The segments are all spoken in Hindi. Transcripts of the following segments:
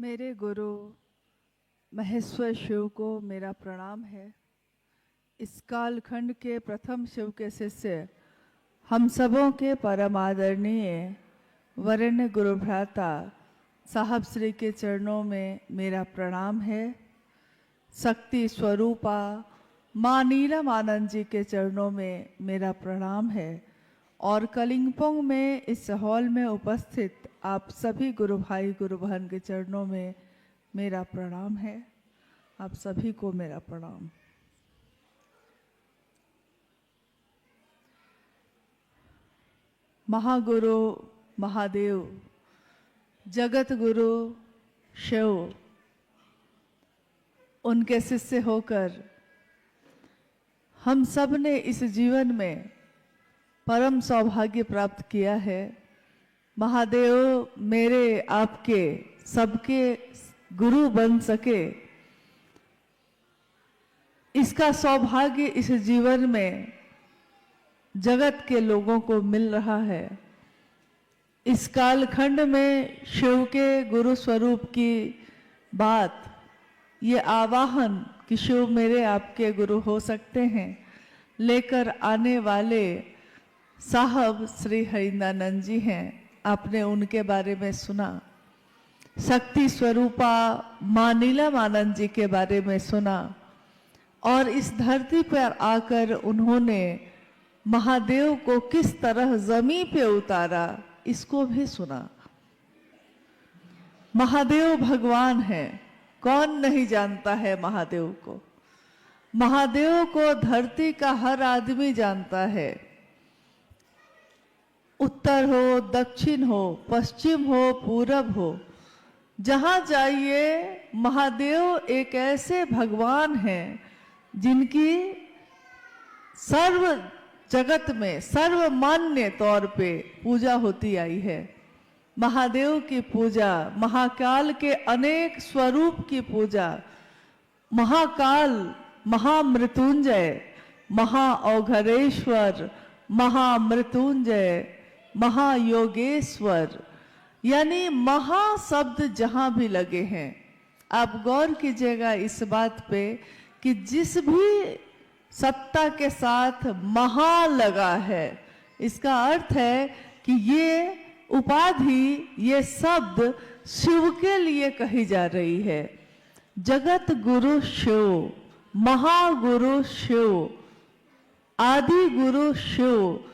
मेरे गुरु महेश्वर शिव को मेरा प्रणाम है। इस कालखंड के प्रथम शिव के शिष्य हम सबों के परम आदरणीय वरेण्य गुरु भ्राता साहब श्री के चरणों में मेरा प्रणाम है। शक्ति स्वरूपा माँ नीलम आनंद जी के चरणों में मेरा प्रणाम है और कलिंगपोंग में इस हॉल में उपस्थित आप सभी गुरु भाई गुरु बहन के चरणों में मेरा प्रणाम है। आप सभी को मेरा प्रणाम। महागुरु महादेव जगत गुरु शिव उनके शिष्य होकर हम सब ने इस जीवन में परम सौभाग्य प्राप्त किया है। महादेव मेरे आपके सबके गुरु बन सके, इसका सौभाग्य इस जीवन में जगत के लोगों को मिल रहा है। इस कालखंड में शिव के गुरु स्वरूप की बात, ये आवाहन कि शिव मेरे आपके गुरु हो सकते हैं, लेकर आने वाले साहब श्री हरिंदानंद जी हैं। आपने उनके बारे में सुना। शक्ति स्वरूपा माँ नीलम आनंद जी के बारे में सुना और इस धरती पर आकर उन्होंने महादेव को किस तरह जमीन पे उतारा, इसको भी सुना। महादेव भगवान है, कौन नहीं जानता है महादेव को। महादेव को धरती का हर आदमी जानता है। उत्तर हो, दक्षिण हो, पश्चिम हो, पूरब हो, जहां जाइए महादेव एक ऐसे भगवान हैं जिनकी सर्व जगत में सर्वमान्य तौर पे पूजा होती आई है। महादेव की पूजा, महाकाल के अनेक स्वरूप की पूजा, महाकाल, महामृत्युंजय, महाऔघरेश्वर, महामृत्युंजय, महायोगेश्वर, यानी महा शब्द जहां भी लगे हैं। आप गौर कीजिएगा इस बात पे कि जिस भी सत्ता के साथ महा लगा है, इसका अर्थ है कि ये उपाधि, ये शब्द शिव के लिए कही जा रही है। जगत गुरु शिव, महागुरु शिव, आदि गुरु शिव,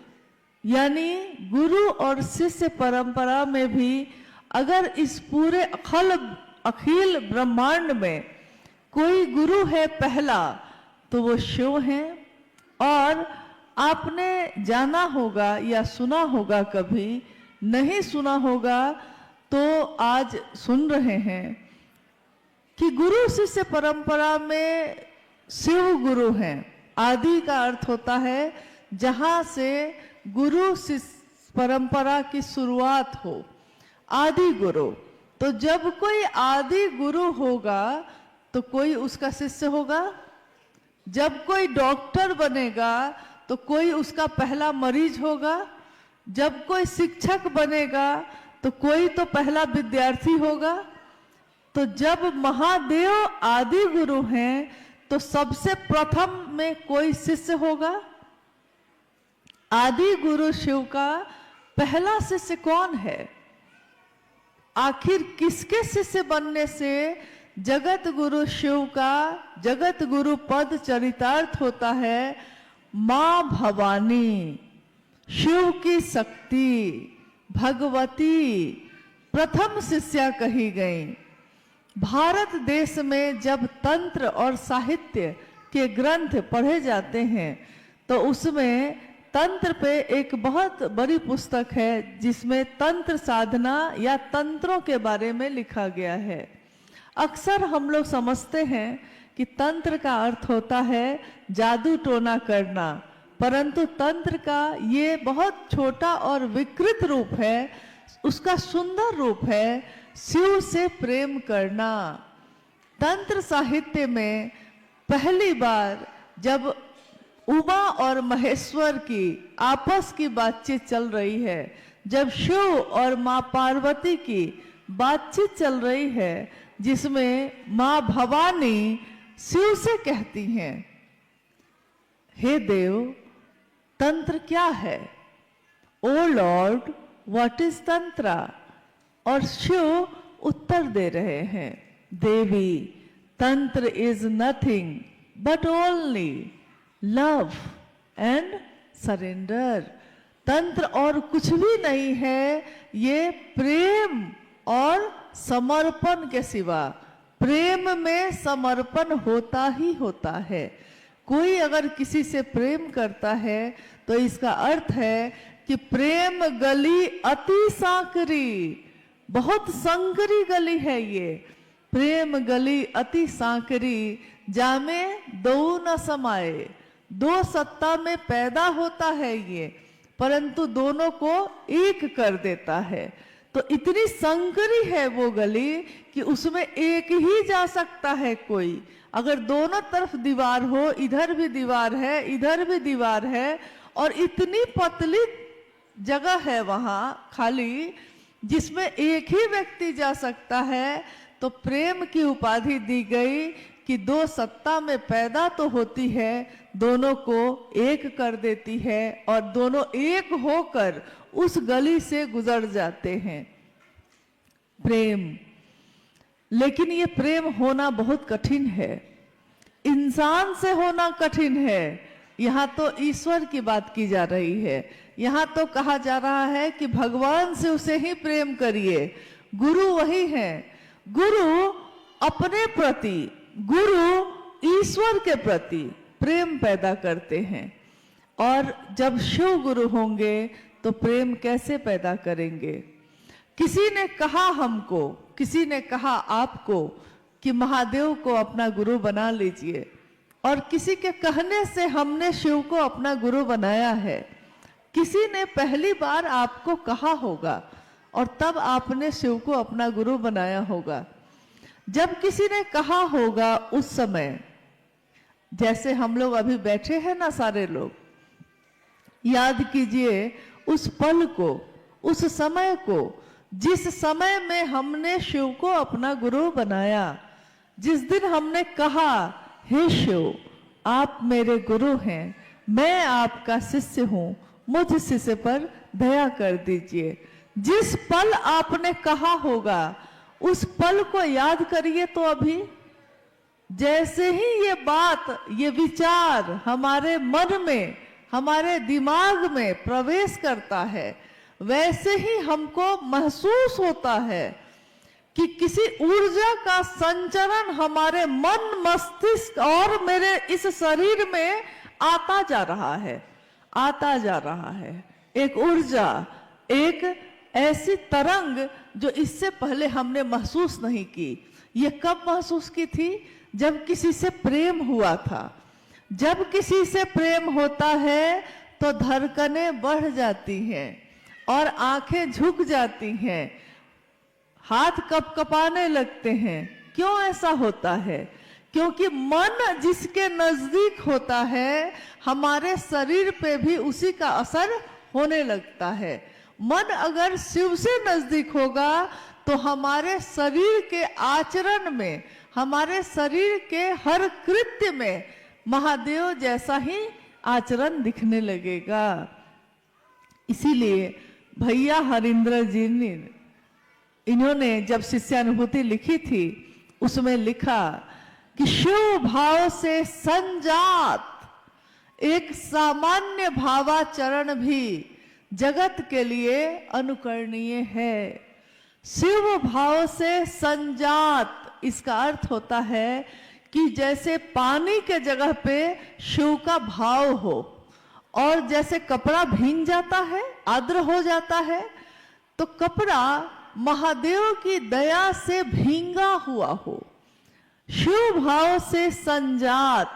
यानी गुरु और शिष्य परंपरा में भी अगर इस पूरे अखिल ब्रह्मांड में कोई गुरु है पहला, तो वो शिव हैं। और आपने जाना होगा या सुना होगा, कभी नहीं सुना होगा तो आज सुन रहे हैं कि गुरु शिष्य परंपरा में शिव गुरु हैं। आदि का अर्थ होता है जहां से गुरु शिष्य परंपरा की शुरुआत हो, आदि गुरु। तो जब कोई आदि गुरु होगा तो कोई उसका शिष्य होगा। जब कोई डॉक्टर बनेगा तो कोई उसका पहला मरीज होगा। जब कोई शिक्षक बनेगा तो कोई तो पहला विद्यार्थी होगा। तो जब महादेव आदि गुरु हैं तो सबसे प्रथम में कोई शिष्य होगा। आदि गुरु शिव का पहला शिष्य कौन है? आखिर किसके शिष्य बनने से जगत गुरु शिव का जगत गुरु पद चरितार्थ होता है? मां भवानी, शिव की शक्ति, भगवती प्रथम शिष्या कही गई। भारत देश में जब तंत्र और साहित्य के ग्रंथ पढ़े जाते हैं तो उसमें तंत्र पे एक बहुत बड़ी पुस्तक है जिसमें तंत्र साधना या तंत्रों के बारे में लिखा गया है। अक्सर हम लोग समझते हैं कि तंत्र का अर्थ होता है जादू टोना करना, परंतु तंत्र का ये बहुत छोटा और विकृत रूप है। उसका सुंदर रूप है शिव से प्रेम करना। तंत्र साहित्य में पहली बार जब उमा और महेश्वर की आपस की बातचीत चल रही है, जब शिव और माँ पार्वती की बातचीत चल रही है जिसमें मां भवानी शिव से कहती हैं, हे देव, तंत्र क्या है? ओ लॉर्ड, व्हाट इज तंत्रा? और शिव उत्तर दे रहे हैं, देवी, तंत्र is nothing but only love and surrender. तंत्र और कुछ भी नहीं है, ये प्रेम और समर्पण के सिवा। प्रेम में समर्पण होता ही होता है। कोई अगर किसी से प्रेम करता है तो इसका अर्थ है कि प्रेम गली अति सांकरी, बहुत संकरी गली है ये। प्रेम गली अति सांकरी, जामे दो न समाये। दो सत्ता में पैदा होता है ये, परंतु दोनों को एक कर देता है। तो इतनी संकरी है वो गली कि उसमें एक ही जा सकता है कोई। अगर दोनों तरफ दीवार हो, इधर भी दीवार है, इधर भी दीवार है, और इतनी पतली जगह है वहां खाली, जिसमें एक ही व्यक्ति जा सकता है, तो प्रेम की उपाधि दी गई कि दो सत्ता में पैदा तो होती है, दोनों को एक कर देती है और दोनों एक होकर उस गली से गुजर जाते हैं। प्रेम, लेकिन ये प्रेम होना बहुत कठिन है। इंसान से होना कठिन है। यहाँ तो ईश्वर की बात की जा रही है। यहाँ तो कहा जा रहा है कि भगवान से उसे ही प्रेम करिए। गुरु वही है। गुरु अपने प्रति, गुरु ईश्वर के प्रति प्रेम पैदा करते हैं। और जब शिव गुरु होंगे तो प्रेम कैसे पैदा करेंगे? किसी ने कहा हमको, किसी ने कहा आपको कि महादेव को अपना गुरु बना लीजिए, और किसी के कहने से हमने शिव को अपना गुरु बनाया है। किसी ने पहली बार आपको कहा होगा और तब आपने शिव को अपना गुरु बनाया होगा। जब किसी ने कहा होगा उस समय, जैसे हम लोग अभी बैठे हैं ना सारे लोग, याद कीजिए उस पल को, उस समय को, जिस समय में हमने शिव को अपना गुरु बनाया। जिस दिन हमने कहा, हे शिव, आप मेरे गुरु हैं, मैं आपका शिष्य हूं, मुझ शिष्य पर दया कर दीजिए। जिस पल आपने कहा होगा उस पल को याद करिए। तो अभी जैसे ही ये बात, ये विचार हमारे मन में, हमारे दिमाग में प्रवेश करता है, वैसे ही हमको महसूस होता है कि किसी ऊर्जा का संचरण हमारे मन, मस्तिष्क और मेरे इस शरीर में आता जा रहा है, आता जा रहा है। एक ऊर्जा, एक ऐसी तरंग जो इससे पहले हमने महसूस नहीं की। ये कब महसूस की थी? जब किसी से प्रेम हुआ था। जब किसी से प्रेम होता है तो धड़कनें बढ़ जाती हैं और आंखें झुक जाती हैं, हाथ कपकपाने लगते हैं। क्यों ऐसा होता है? क्योंकि मन जिसके नजदीक होता है, हमारे शरीर पे भी उसी का असर होने लगता है। मन अगर शिव से नजदीक होगा तो हमारे शरीर के आचरण में, हमारे शरीर के हर कृत्य में महादेव जैसा ही आचरण दिखने लगेगा। इसीलिए भैया हरिंद्र जी ने, इन्होंने जब शिष्यानुभूति लिखी थी उसमें लिखा कि शिव भाव से संजात एक सामान्य भावाचरण भी जगत के लिए अनुकरणीय है। शिव भाव से संजात, इसका अर्थ होता है कि जैसे पानी के जगह पे शिव का भाव हो, और जैसे कपड़ा भीग जाता है, आर्द्र हो जाता है, तो कपड़ा महादेव की दया से भींगा हुआ हो। शिव भाव से संजात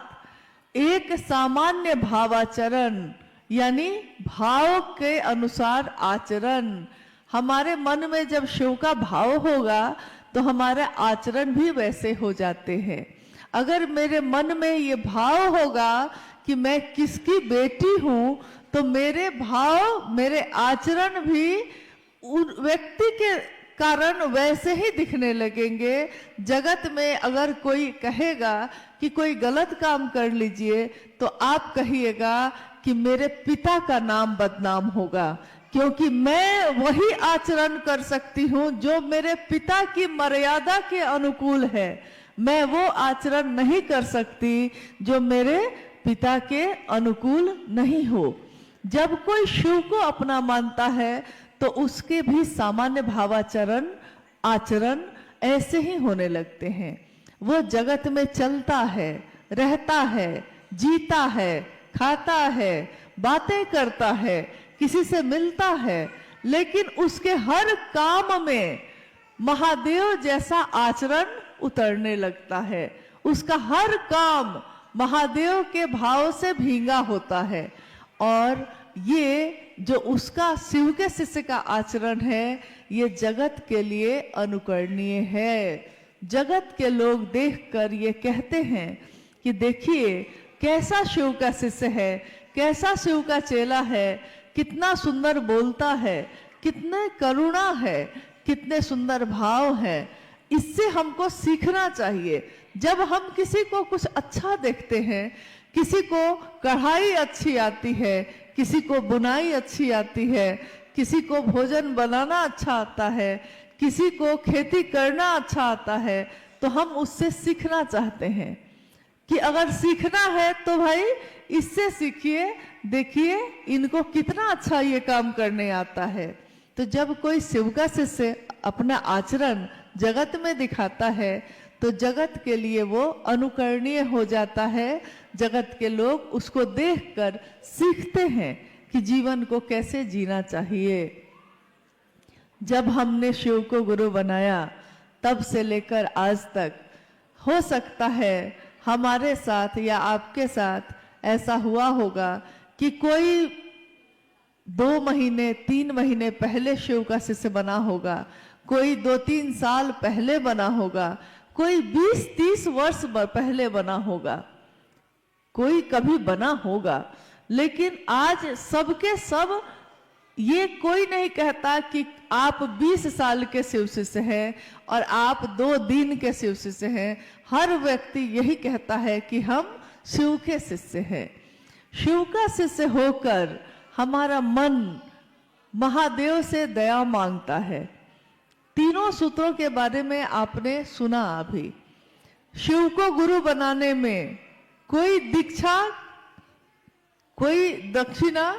एक सामान्य भावाचरण, यानी भाव के अनुसार आचरण। हमारे मन में जब शिव का भाव होगा तो हमारे आचरण भी वैसे हो जाते हैं। अगर मेरे मन में ये भाव होगा कि मैं किसकी बेटी हूं, तो मेरे भाव, मेरे आचरण भी उन व्यक्ति के कारण वैसे ही दिखने लगेंगे। जगत में अगर कोई कहेगा कि कोई गलत काम कर लीजिए तो आप कहिएगा कि मेरे पिता का नाम बदनाम होगा, क्योंकि मैं वही आचरण कर सकती हूं जो मेरे पिता की मर्यादा के अनुकूल है। मैं वो आचरण नहीं कर सकती जो मेरे पिता के अनुकूल नहीं हो। जब कोई शिव को अपना मानता है तो उसके भी सामान्य भावाचरण आचरण ऐसे ही होने लगते हैं। वो जगत में चलता है, रहता है, जीता है, खाता है, बातें करता है, किसी से मिलता है, लेकिन उसके हर काम में महादेव जैसा आचरण उतरने लगता है। उसका हर काम महादेव के भाव से भींगा होता है। और ये जो उसका शिव के शिष्य का आचरण है, ये जगत के लिए अनुकरणीय है। जगत के लोग देखकर ये कहते हैं कि देखिए कैसा शिव का शिष्य है, कैसा शिव का चेला है, कितना सुंदर बोलता है, कितने करुणा है, कितने सुंदर भाव है। इससे हमको सीखना चाहिए। जब हम किसी को कुछ अच्छा देखते हैं, किसी को कढ़ाई अच्छी आती है, किसी को बुनाई अच्छी आती है, किसी को भोजन बनाना अच्छा आता है, किसी को खेती करना अच्छा आता है, तो हम उससे सीखना चाहते हैं कि अगर सीखना है तो भाई इससे सीखिए, देखिए इनको कितना अच्छा ये काम करने आता है। तो जब कोई शिव का शिष्य अपना आचरण जगत में दिखाता है तो जगत के लिए वो अनुकरणीय हो जाता है। जगत के लोग उसको देखकर सीखते हैं कि जीवन को कैसे जीना चाहिए। जब हमने शिव को गुरु बनाया तब से लेकर आज तक, हो सकता है हमारे साथ या आपके साथ ऐसा हुआ होगा कि कोई 2 महीने 3 महीने पहले शिव का शिष्य बना होगा, कोई 2-3 साल पहले बना होगा, कोई 20-30 वर्ष पहले बना होगा, कोई कभी बना होगा। लेकिन आज सबके सब, ये कोई नहीं कहता कि आप 20 साल के शिव शिष्य हैं और आप 2 दिन के शिव शिष्य हैं। हर व्यक्ति यही कहता है कि हम शिव के शिष्य हैं। शिव का शिष्य होकर हमारा मन महादेव से दया मांगता है। तीनों सूत्रों के बारे में आपने सुना अभी। शिव को गुरु बनाने में कोई दीक्षा, कोई दक्षिणा,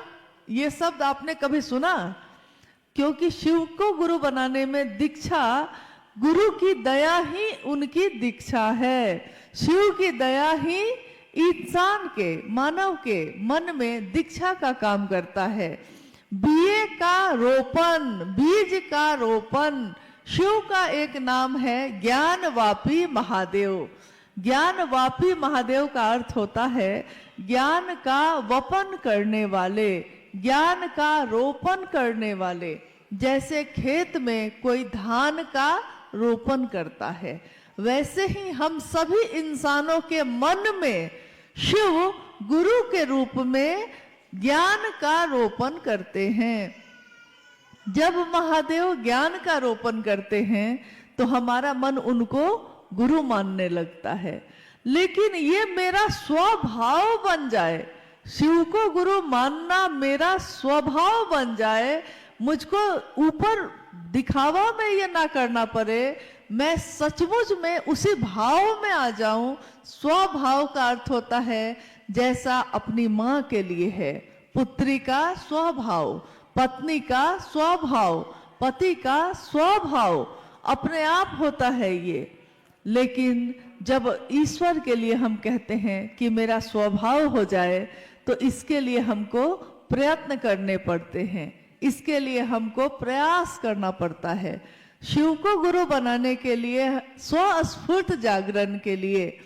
ये शब्द आपने कभी सुना? क्योंकि शिव को गुरु बनाने में दीक्षा, गुरु की दया ही उनकी दीक्षा है। शिव की दया ही इंसान के, मानव के मन में दीक्षा का काम करता है। बीए का रोपण, बीज का रोपण, शिव का एक नाम है ज्ञानवापी महादेव। ज्ञानवापी महादेव का अर्थ होता है ज्ञान का वपन करने वाले, ज्ञान का रोपण करने वाले। जैसे खेत में कोई धान का रोपण करता है, वैसे ही हम सभी इंसानों के मन में शिव गुरु के रूप में ज्ञान का रोपण करते हैं। जब महादेव ज्ञान का रोपण करते हैं तो हमारा मन उनको गुरु मानने लगता है। लेकिन ये मेरा स्वभाव बन जाए, शिव को गुरु मानना मेरा स्वभाव बन जाए, मुझको ऊपर दिखावा में ये ना करना पड़े, मैं सचमुच में उसी भाव में आ जाऊं। स्वभाव का अर्थ होता है जैसा अपनी माँ के लिए है, पुत्री का स्वभाव, पत्नी का स्वभाव, पति का स्वभाव अपने आप होता है ये। लेकिन जब ईश्वर के लिए हम कहते हैं कि मेरा स्वभाव हो जाए, तो इसके लिए हमको प्रयत्न करने पड़ते हैं, इसके लिए हमको प्रयास करना पड़ता है। शिव को गुरु बनाने के लिए, स्वस्फूर्त जागरण के लिए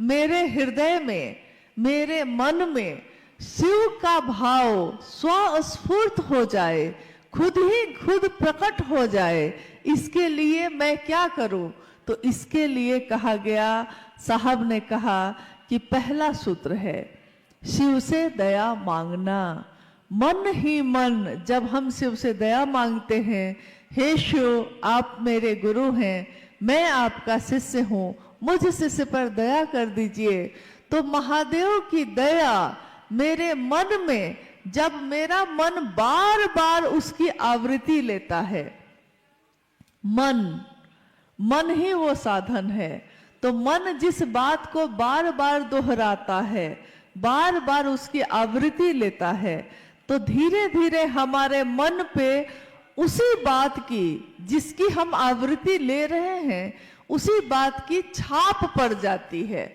मेरे हृदय में, मेरे मन में शिव का भाव स्वस्फूर्त हो जाए, खुद ही खुद प्रकट हो जाए। इसके लिए मैं क्या करूं? तो इसके लिए कहा गया, साहब ने कहा कि पहला सूत्र है शिव से दया मांगना। मन ही मन जब हम शिव से दया मांगते हैं, हे शिव आप मेरे गुरु हैं, मैं आपका शिष्य हूँ, मुझ शिष्य पर दया कर दीजिए, तो महादेव की दया मेरे मन में, जब मेरा मन बार बार उसकी आवृत्ति लेता है, मन ही वो साधन है, तो मन जिस बात को बार बार दोहराता है, बार बार उसकी आवृत्ति लेता है, तो धीरे धीरे हमारे मन पे उसी बात की, जिसकी हम आवृत्ति ले रहे हैं, उसी बात की छाप पड़ जाती है।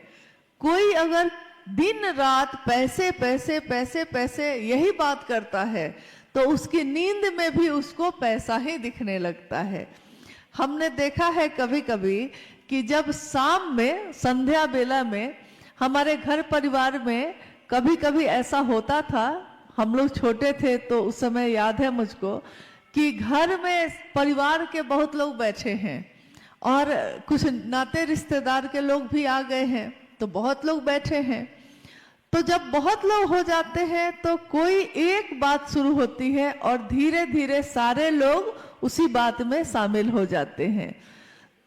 कोई अगर दिन रात पैसे पैसे पैसे पैसे यही बात करता है, तो उसकी नींद में भी उसको पैसा ही दिखने लगता है। हमने देखा है कभी कभी कि जब शाम में, संध्या बेला में, हमारे घर परिवार में कभी कभी ऐसा होता था, हम लोग छोटे थे तो उस समय याद है मुझको, कि घर में परिवार के बहुत लोग बैठे हैं और कुछ नाते रिश्तेदार के लोग भी आ गए हैं, तो बहुत लोग बैठे हैं। तो जब बहुत लोग हो जाते हैं तो कोई एक बात शुरू होती है और धीरे धीरे सारे लोग उसी बात में शामिल हो जाते हैं।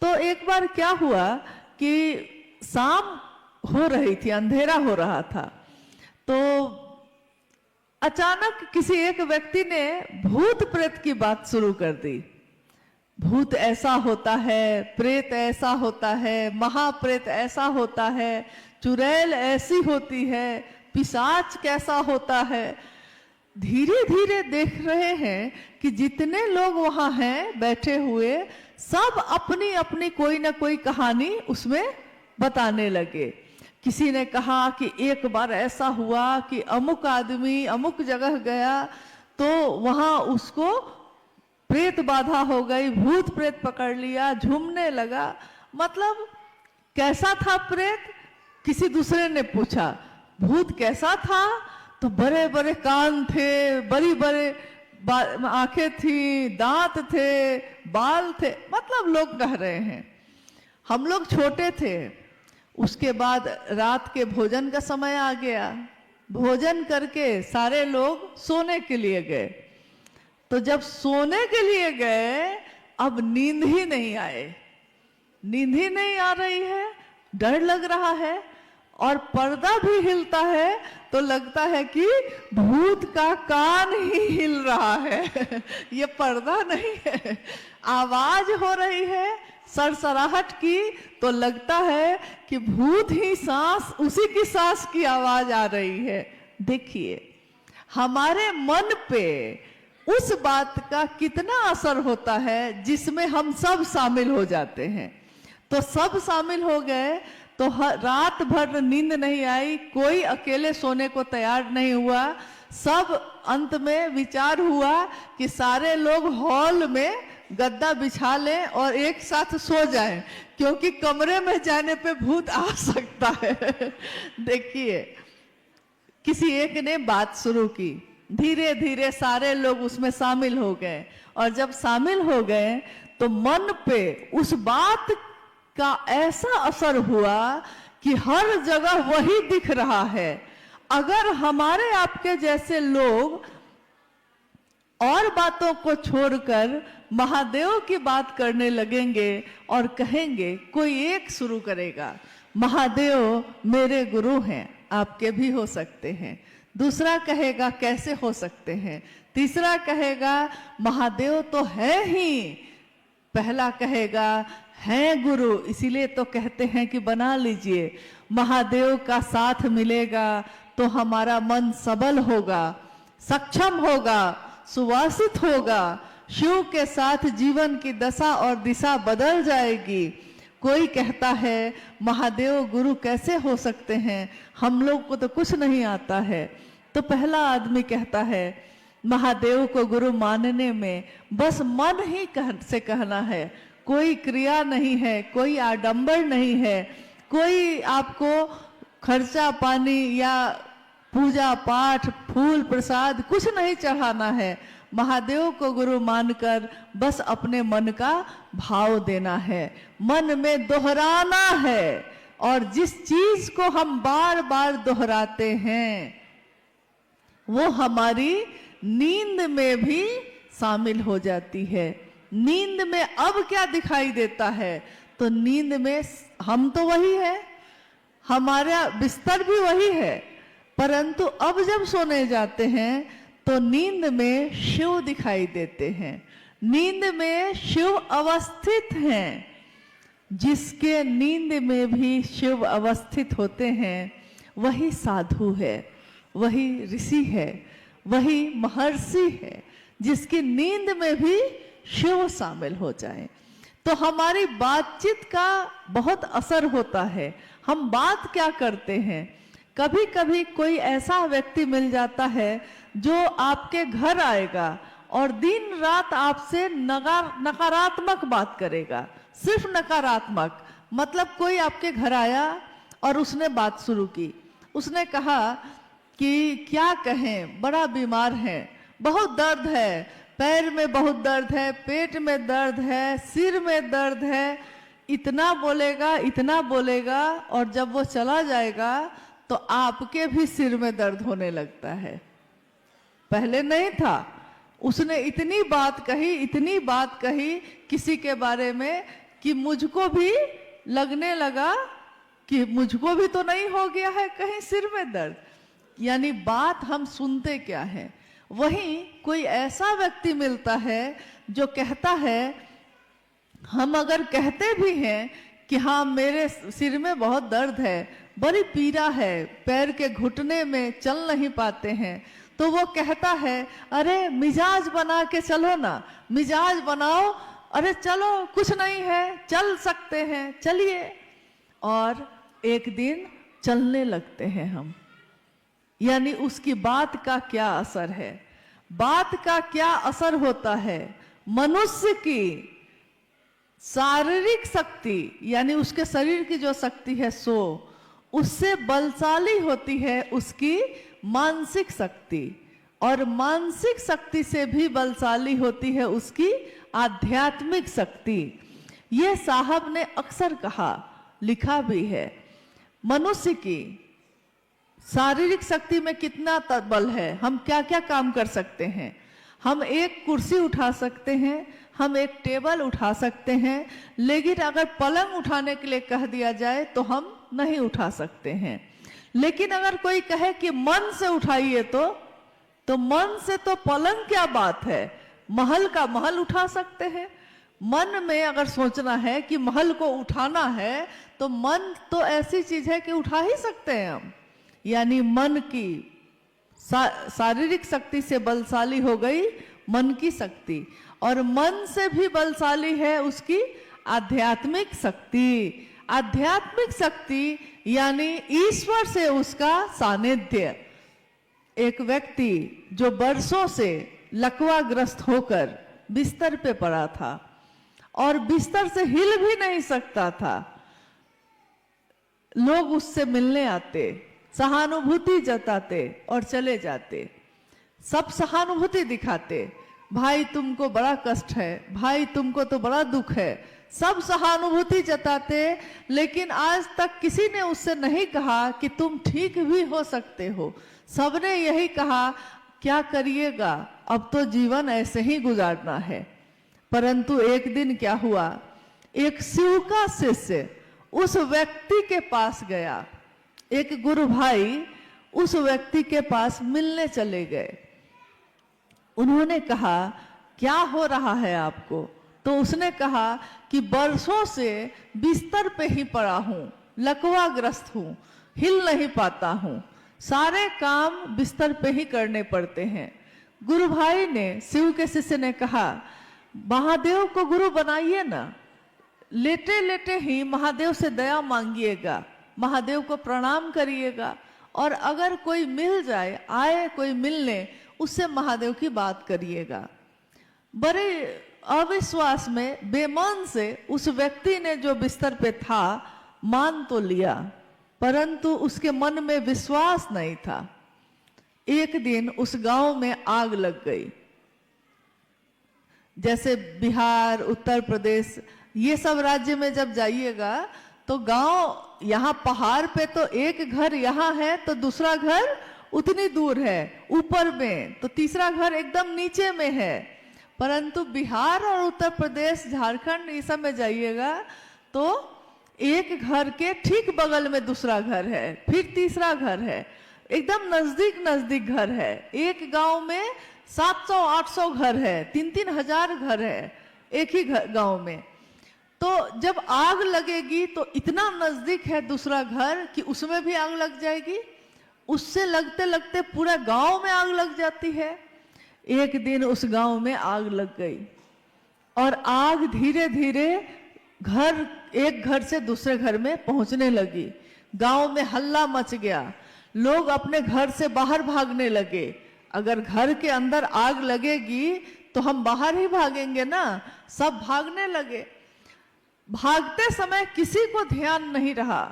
तो एक बार क्या हुआ कि शाम हो रही थी, अंधेरा हो रहा था, तो अचानक किसी एक व्यक्ति ने भूत प्रेत की बात शुरू कर दी। भूत ऐसा होता है, प्रेत ऐसा होता है, महाप्रेत ऐसा होता है, चुड़ैल ऐसी होती है, पिशाच कैसा होता है। धीरे धीरे देख रहे हैं कि जितने लोग वहां हैं बैठे हुए, सब अपनी अपनी कोई ना कोई कहानी उसमें बताने लगे। किसी ने कहा कि एक बार ऐसा हुआ कि अमुक आदमी अमुक जगह गया तो वहां उसको प्रेत बाधा हो गई, भूत प्रेत पकड़ लिया, झूमने लगा। मतलब कैसा था प्रेत? किसी दूसरे ने पूछा भूत कैसा था, तो बड़े बड़े कान थे, बड़ी बड़े आंखें थी, दांत थे, बाल थे। मतलब लोग कह रहे हैं। हम लोग छोटे थे। उसके बाद रात के भोजन का समय आ गया। भोजन करके सारे लोग सोने के लिए गए। तो जब सोने के लिए गए, अब नींद ही नहीं आए, नींद ही नहीं आ रही है, डर लग रहा है और पर्दा भी हिलता है तो लगता है कि भूत का कान ही हिल रहा है। ये पर्दा नहीं है। आवाज हो रही है सरसराहट की, तो लगता है कि भूत ही सांस, उसी की सांस की आवाज आ रही है। देखिए हमारे मन पे उस बात का कितना असर होता है जिसमें हम सब शामिल हो जाते हैं। तो सब शामिल हो गए तो रात भर नींद नहीं आई, कोई अकेले सोने को तैयार नहीं हुआ। सब अंत में विचार हुआ कि सारे लोग हॉल में गद्दा बिछा लें और एक साथ सो जाएं, क्योंकि कमरे में जाने पे भूत आ सकता है। देखिए किसी एक ने बात शुरू की, धीरे धीरे सारे लोग उसमें शामिल हो गए और जब शामिल हो गए तो मन पे उस बात का ऐसा असर हुआ कि हर जगह वही दिख रहा है। अगर हमारे आपके जैसे लोग और बातों को छोड़कर महादेव की बात करने लगेंगे और कहेंगे, कोई एक शुरू करेगा महादेव मेरे गुरु हैं, आपके भी हो सकते हैं। दूसरा कहेगा कैसे हो सकते हैं। तीसरा कहेगा महादेव तो है ही। पहला कहेगा है गुरु, इसीलिए तो कहते हैं कि बना लीजिए, महादेव का साथ मिलेगा तो हमारा मन सबल होगा, सक्षम होगा, सुवासित होगा। शिव के साथ जीवन की दशा और दिशा बदल जाएगी। कोई कहता है महादेव गुरु कैसे हो सकते हैं, हम लोग को तो कुछ नहीं आता है। तो पहला आदमी कहता है महादेव को गुरु मानने में बस मन ही से कहना है, कोई क्रिया नहीं है, कोई आडंबर नहीं है, कोई आपको खर्चा पानी या पूजा पाठ फूल प्रसाद कुछ नहीं चढ़ाना है। महादेव को गुरु मानकर बस अपने मन का भाव देना है, मन में दोहराना है। और जिस चीज को हम बार बार दोहराते हैं वो हमारी नींद में भी शामिल हो जाती है। नींद में अब क्या दिखाई देता है? तो नींद में हम तो वही है, हमारा बिस्तर भी वही है, परंतु अब जब सोने जाते हैं तो नींद में शिव दिखाई देते हैं। नींद में शिव अवस्थित हैं। जिसके नींद में भी शिव अवस्थित होते हैं वही साधु है, वही ऋषि है, वही महर्षि है, जिसकी नींद में भी शिव शामिल हो जाए। तो हमारी बातचीत का बहुत असर होता है। हम बात क्या करते हैं? कभी कभी कोई ऐसा व्यक्ति मिल जाता है जो आपके घर आएगा और दिन रात आपसे नकारात्मक बात करेगा, सिर्फ नकारात्मक। मतलब कोई आपके घर आया और उसने बात शुरू की, उसने कहा कि क्या कहें, बड़ा बीमार है, बहुत दर्द है, पैर में बहुत दर्द है, पेट में दर्द है, सिर में दर्द है, इतना बोलेगा इतना बोलेगा, और जब वो चला जाएगा तो आपके भी सिर में दर्द होने लगता है। पहले नहीं था। उसने इतनी बात कही, इतनी बात कही किसी के बारे में कि मुझको भी लगने लगा कि मुझको भी तो नहीं हो गया है कहीं सिर में दर्द। यानी बात हम सुनते क्या है। वहीं कोई ऐसा व्यक्ति मिलता है जो कहता है, हम अगर कहते भी हैं कि हाँ मेरे सिर में बहुत दर्द है, बड़ी पीड़ा है, पैर के घुटने में चल नहीं पाते हैं, तो वो कहता है, अरे मिजाज बना के चलो ना, मिजाज बनाओ, अरे चलो कुछ नहीं है, चल सकते हैं, चलिए। और एक दिन चलने लगते हैं हम। यानी उसकी बात का क्या असर है? बात का क्या असर होता है? मनुष्य की शारीरिक शक्ति, यानी उसके शरीर की जो शक्ति है सो उससे बलशाली होती है उसकी मानसिक शक्ति, और मानसिक शक्ति से भी बलशाली होती है उसकी आध्यात्मिक शक्ति। ये साहब ने अक्सर कहा, लिखा भी है। मनुष्य की शारीरिक शक्ति में कितना बल है, हम क्या क्या काम कर सकते हैं। हम एक कुर्सी उठा सकते हैं, हम एक टेबल उठा सकते हैं, लेकिन अगर पलंग उठाने के लिए कह दिया जाए तो हम नहीं उठा सकते हैं। लेकिन अगर कोई कहे कि मन से उठाइए तो मन से तो पलंग क्या बात है, महल का महल उठा सकते हैं। मन में अगर सोचना है कि महल को उठाना है तो मन तो ऐसी चीज है कि उठा ही सकते हैं हम। यानी मन की शारीरिक शक्ति से बलशाली हो गई मन की शक्ति, और मन से भी बलशाली है उसकी आध्यात्मिक शक्ति। आध्यात्मिक शक्ति यानी ईश्वर से उसका सानिध्य। एक व्यक्ति जो वर्षों से लकवाग्रस्त होकर बिस्तर पे पड़ा था और बिस्तर से हिल भी नहीं सकता था, लोग उससे मिलने आते, सहानुभूति जताते और चले जाते। सब सहानुभूति दिखाते, भाई तुमको बड़ा कष्ट है, भाई तुमको तो बड़ा दुख है, सब सहानुभूति जताते। लेकिन आज तक किसी ने उससे नहीं कहा कि तुम ठीक भी हो सकते हो। सबने यही कहा, क्या करिएगा, अब तो जीवन ऐसे ही गुजारना है। परंतु एक दिन क्या हुआ, एक शिव का शिष्य उस व्यक्ति के पास गया। एक गुरु भाई उस व्यक्ति के पास मिलने चले गए। उन्होंने कहा, क्या हो रहा है आपको? तो उसने कहा कि वर्षों से बिस्तर पे ही पड़ा हूं, लकवाग्रस्त हूं, हिल नहीं पाता हूं, सारे काम बिस्तर पे ही करने पड़ते हैं। गुरु भाई ने, शिव के शिष्य ने कहा, महादेव को गुरु बनाइए ना, लेटे लेटे ही महादेव से दया मांगिएगा, महादेव को प्रणाम करिएगा, और अगर कोई मिल जाए, आए कोई मिलने, उससे महादेव की बात करिएगा। बड़े अविश्वास में, बेमान से उस व्यक्ति ने जो बिस्तर पे था मान तो लिया, परंतु उसके मन में विश्वास नहीं था। एक दिन उस गांव में आग लग गई। जैसे बिहार, उत्तर प्रदेश, ये सब राज्य में जब जाइएगा तो गांव, यहाँ पहाड़ पे तो एक घर यहाँ है तो दूसरा घर उतनी दूर है ऊपर में, तो तीसरा घर एकदम नीचे में है। परंतु बिहार और उत्तर प्रदेश, झारखंड, ये सब में जाइएगा तो एक घर के ठीक बगल में दूसरा घर है, फिर तीसरा घर है, एकदम नजदीक नजदीक घर है। एक गांव में 700-800 घर है, 3-3 हजार घर है एक ही गांव में। तो जब आग लगेगी तो इतना नजदीक है दूसरा घर कि उसमें भी आग लग जाएगी, उससे लगते लगते पूरा गांव में आग लग जाती है। एक दिन उस गांव में आग लग गई और आग धीरे धीरे एक घर से दूसरे घर में पहुंचने लगी। गांव में हल्ला मच गया, लोग अपने घर से बाहर भागने लगे। अगर घर के अंदर आग लगेगी तो हम बाहर ही भागेंगे ना, सब भागने लगे। भागते समय किसी को ध्यान नहीं रहा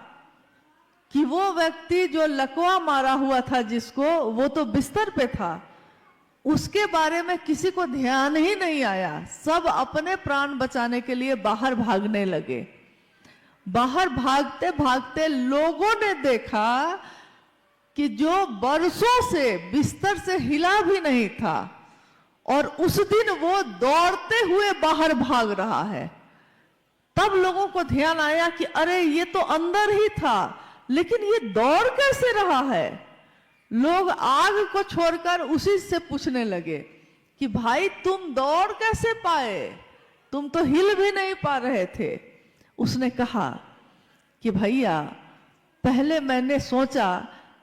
कि वो व्यक्ति जो लकवा मारा हुआ था जिसको, वो तो बिस्तर पे था, उसके बारे में किसी को ध्यान ही नहीं आया। सब अपने प्राण बचाने के लिए बाहर भागने लगे। बाहर भागते भागते लोगों ने देखा कि जो बरसों से बिस्तर से हिला भी नहीं था और उस दिन वो दौड़ते हुए बाहर भाग रहा है। तब लोगों को ध्यान आया कि अरे ये तो अंदर ही था, लेकिन ये दौड़ कैसे रहा है। लोग आग को छोड़कर उसी से पूछने लगे कि भाई तुम दौड़ कैसे पाए, तुम तो हिल भी नहीं पा रहे थे। उसने कहा कि भैया पहले मैंने सोचा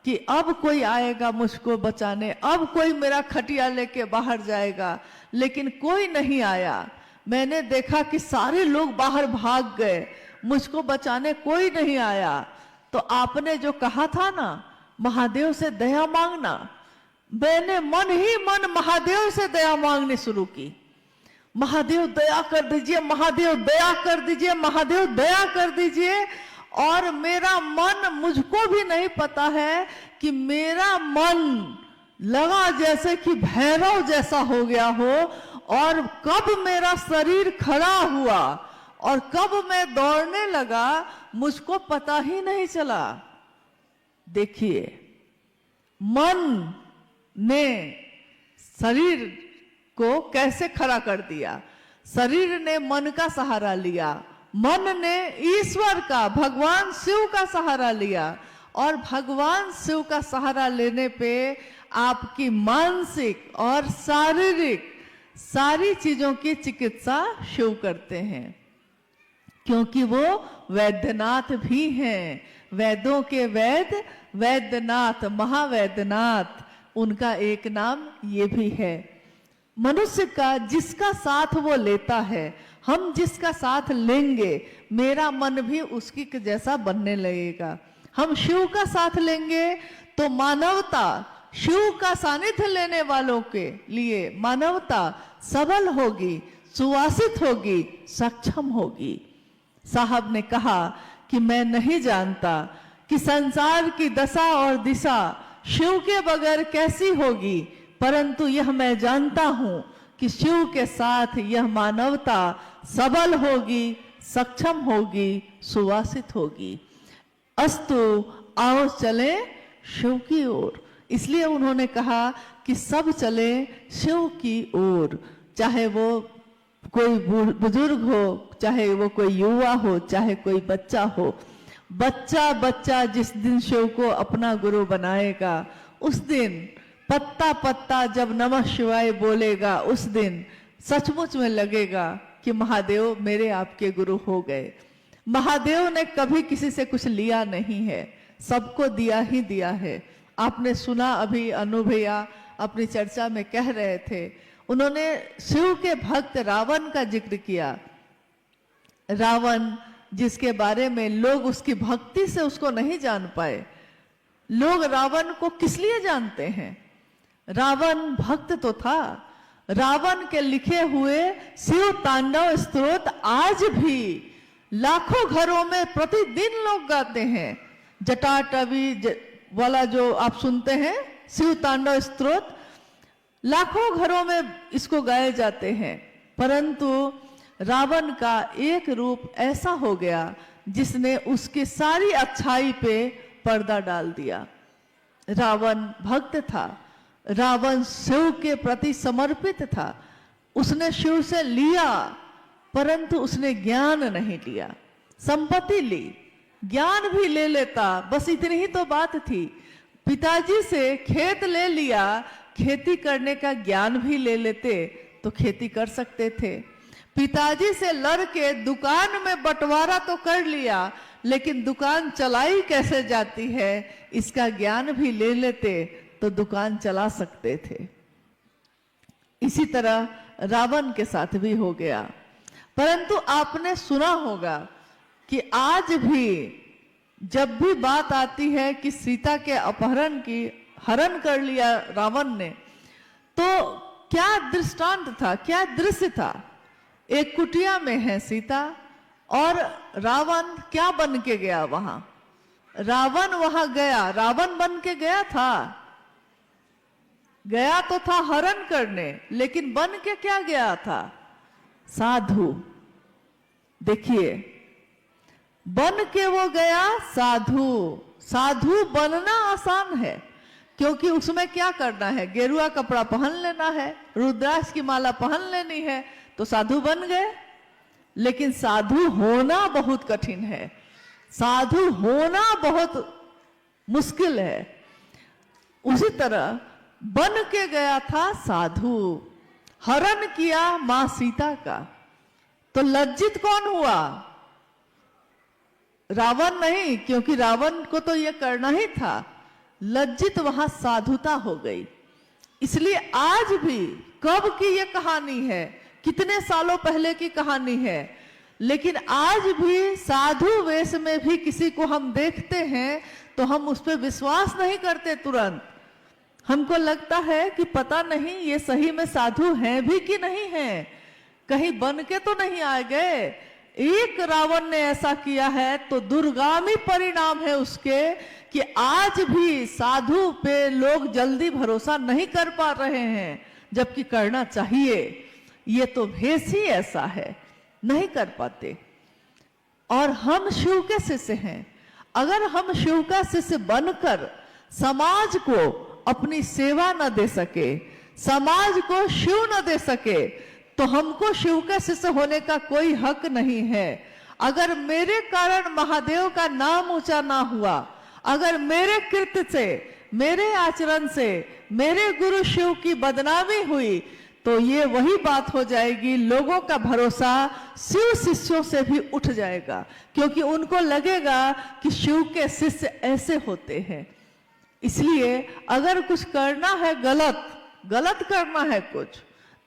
कि अब कोई आएगा मुझको बचाने, अब कोई मेरा खटिया लेके बाहर जाएगा, लेकिन कोई नहीं आया। मैंने देखा कि सारे लोग बाहर भाग गए, मुझको बचाने कोई नहीं आया। तो आपने जो कहा था ना महादेव से दया मांगना, मैंने मन ही मन महादेव से दया मांगनी शुरू की। महादेव दया कर दीजिए, महादेव दया कर दीजिए, महादेव दया कर दीजिए। और मेरा मन, मुझको भी नहीं पता है कि मेरा मन लगा जैसे कि भैरव जैसा हो गया हो, और कब मेरा शरीर खड़ा हुआ और कब मैं दौड़ने लगा मुझको पता ही नहीं चला। देखिए, मन ने शरीर को कैसे खड़ा कर दिया। शरीर ने मन का सहारा लिया, मन ने ईश्वर का, भगवान शिव का सहारा लिया, और भगवान शिव का सहारा लेने पे आपकी मानसिक और शारीरिक सारी चीजों की चिकित्सा शिव करते हैं, क्योंकि वो वैद्यनाथ भी हैं। वेदों के वैद वैद्यनाथ, महावैद्यनाथ, उनका एक नाम ये भी है। मनुष्य का जिसका साथ वो लेता है, हम जिसका साथ लेंगे, मेरा मन भी उसकी जैसा बनने लगेगा। हम शिव का साथ लेंगे तो मानवता, शिव का सानिध्य लेने वालों के लिए मानवता सबल होगी, सुवासित होगी, सक्षम होगी। साहब ने कहा कि मैं नहीं जानता कि संसार की दशा और दिशा शिव के बगैर कैसी होगी, परंतु यह मैं जानता हूं कि शिव के साथ यह मानवता सबल होगी, सक्षम होगी, सुवासित होगी। अस्तु, आओ चले शिव की ओर। इसलिए उन्होंने कहा कि सब चले शिव की ओर, चाहे वो कोई बुजुर्ग हो, चाहे वो कोई युवा हो, चाहे कोई बच्चा हो। बच्चा बच्चा जिस दिन शिव को अपना गुरु बनाएगा, उस दिन पत्ता पत्ता जब नमः शिवाय बोलेगा, उस दिन सचमुच में लगेगा कि महादेव मेरे आपके गुरु हो गए। महादेव ने कभी किसी से कुछ लिया नहीं है, सबको दिया ही दिया है। आपने सुना, अभी अनु भैया अपनी चर्चा में कह रहे थे, उन्होंने शिव के भक्त रावण का जिक्र किया। रावण जिसके बारे में लोग उसकी भक्ति से उसको नहीं जान पाए। लोग रावण को किस लिए जानते हैं? रावण भक्त तो था। रावण के लिखे हुए शिव तांडव स्तोत्र आज भी लाखों घरों में प्रतिदिन लोग गाते हैं। जटाटवी वाला जो आप सुनते हैं शिव तांडव स्तोत्र, लाखों घरों में इसको गाए जाते हैं। परंतु रावण का एक रूप ऐसा हो गया जिसने उसकी सारी अच्छाई पे पर्दा डाल दिया। रावण भक्त था, रावण शिव के प्रति समर्पित था, उसने शिव से लिया परंतु उसने ज्ञान नहीं लिया। संपत्ति ली, ज्ञान भी ले लेता, बस इतनी ही तो बात थी। पिताजी से खेत ले लिया, खेती करने का ज्ञान भी ले लेते तो खेती कर सकते थे। पिताजी से लड़ के दुकान में बंटवारा तो कर लिया, लेकिन दुकान चलाई कैसे जाती है इसका ज्ञान भी ले लेते तो दुकान चला सकते थे। इसी तरह रावण के साथ भी हो गया। परंतु आपने सुना होगा कि आज भी जब भी बात आती है कि सीता के अपहरण की, हरण कर लिया रावण ने, तो क्या दृष्टांत था, क्या दृश्य था। एक कुटिया में है सीता और रावण क्या बन के गया वहां। रावण वहां गया, रावण बन के गया था, गया तो था हरण करने, लेकिन बन के क्या गया था, साधु। देखिए, बन के वो गया साधु। साधु बनना आसान है, क्योंकि उसमें क्या करना है, गेरुआ कपड़ा पहन लेना है, रुद्राक्ष की माला पहन लेनी है, तो साधु बन गए। लेकिन साधु होना बहुत कठिन है, साधु होना बहुत मुश्किल है। उसी तरह बन के गया था साधु, हरण किया मां सीता का, तो लज्जित कौन हुआ, रावण नहीं, क्योंकि रावण को तो यह करना ही था। लज्जित वहां साधुता हो गई। इसलिए आज भी, कब की यह कहानी है, कितने सालों पहले की कहानी है, लेकिन आज भी साधु वेश में भी किसी को हम देखते हैं तो हम उस पर विश्वास नहीं करते तुरंत। हमको लगता है कि पता नहीं ये सही में साधु हैं भी कि नहीं हैं, कहीं बन के तो नहीं आ गए। एक रावण ने ऐसा किया है तो दुर्गामी परिणाम है उसके कि आज भी साधु पे लोग जल्दी भरोसा नहीं कर पा रहे हैं, जबकि करना चाहिए। ये तो भेष ही ऐसा है, नहीं कर पाते। और हम शिव के शिष्य हैं, अगर हम शिव का शिष्य बनकर समाज को अपनी सेवा न दे सके, समाज को शिव न दे सके, तो हमको शिव का शिष्य होने का कोई हक नहीं है। अगर मेरे कारण महादेव का नाम ऊंचा ना हुआ, अगर मेरे कृत्य से, मेरे आचरण से मेरे गुरु शिव की बदनामी हुई, तो ये वही बात हो जाएगी, लोगों का भरोसा शिव शिष्यों से भी उठ जाएगा, क्योंकि उनको लगेगा कि शिव के शिष्य ऐसे होते हैं। इसलिए अगर कुछ करना है गलत करना है कुछ,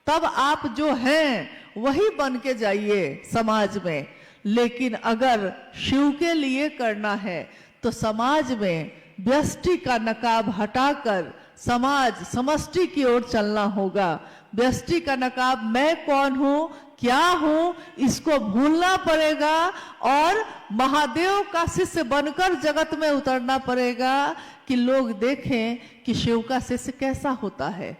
तब आप जो हैं वही बन के जाइए समाज में। लेकिन अगर शिव के लिए करना है तो समाज में व्यष्टि का नकाब हटाकर समाज समष्टि की ओर चलना होगा। व्यष्टि का नकाब, मैं कौन हूं, क्या हूं, इसको भूलना पड़ेगा और महादेव का शिष्य बनकर जगत में उतरना पड़ेगा कि लोग देखें कि शिव का शिष्य कैसा होता है।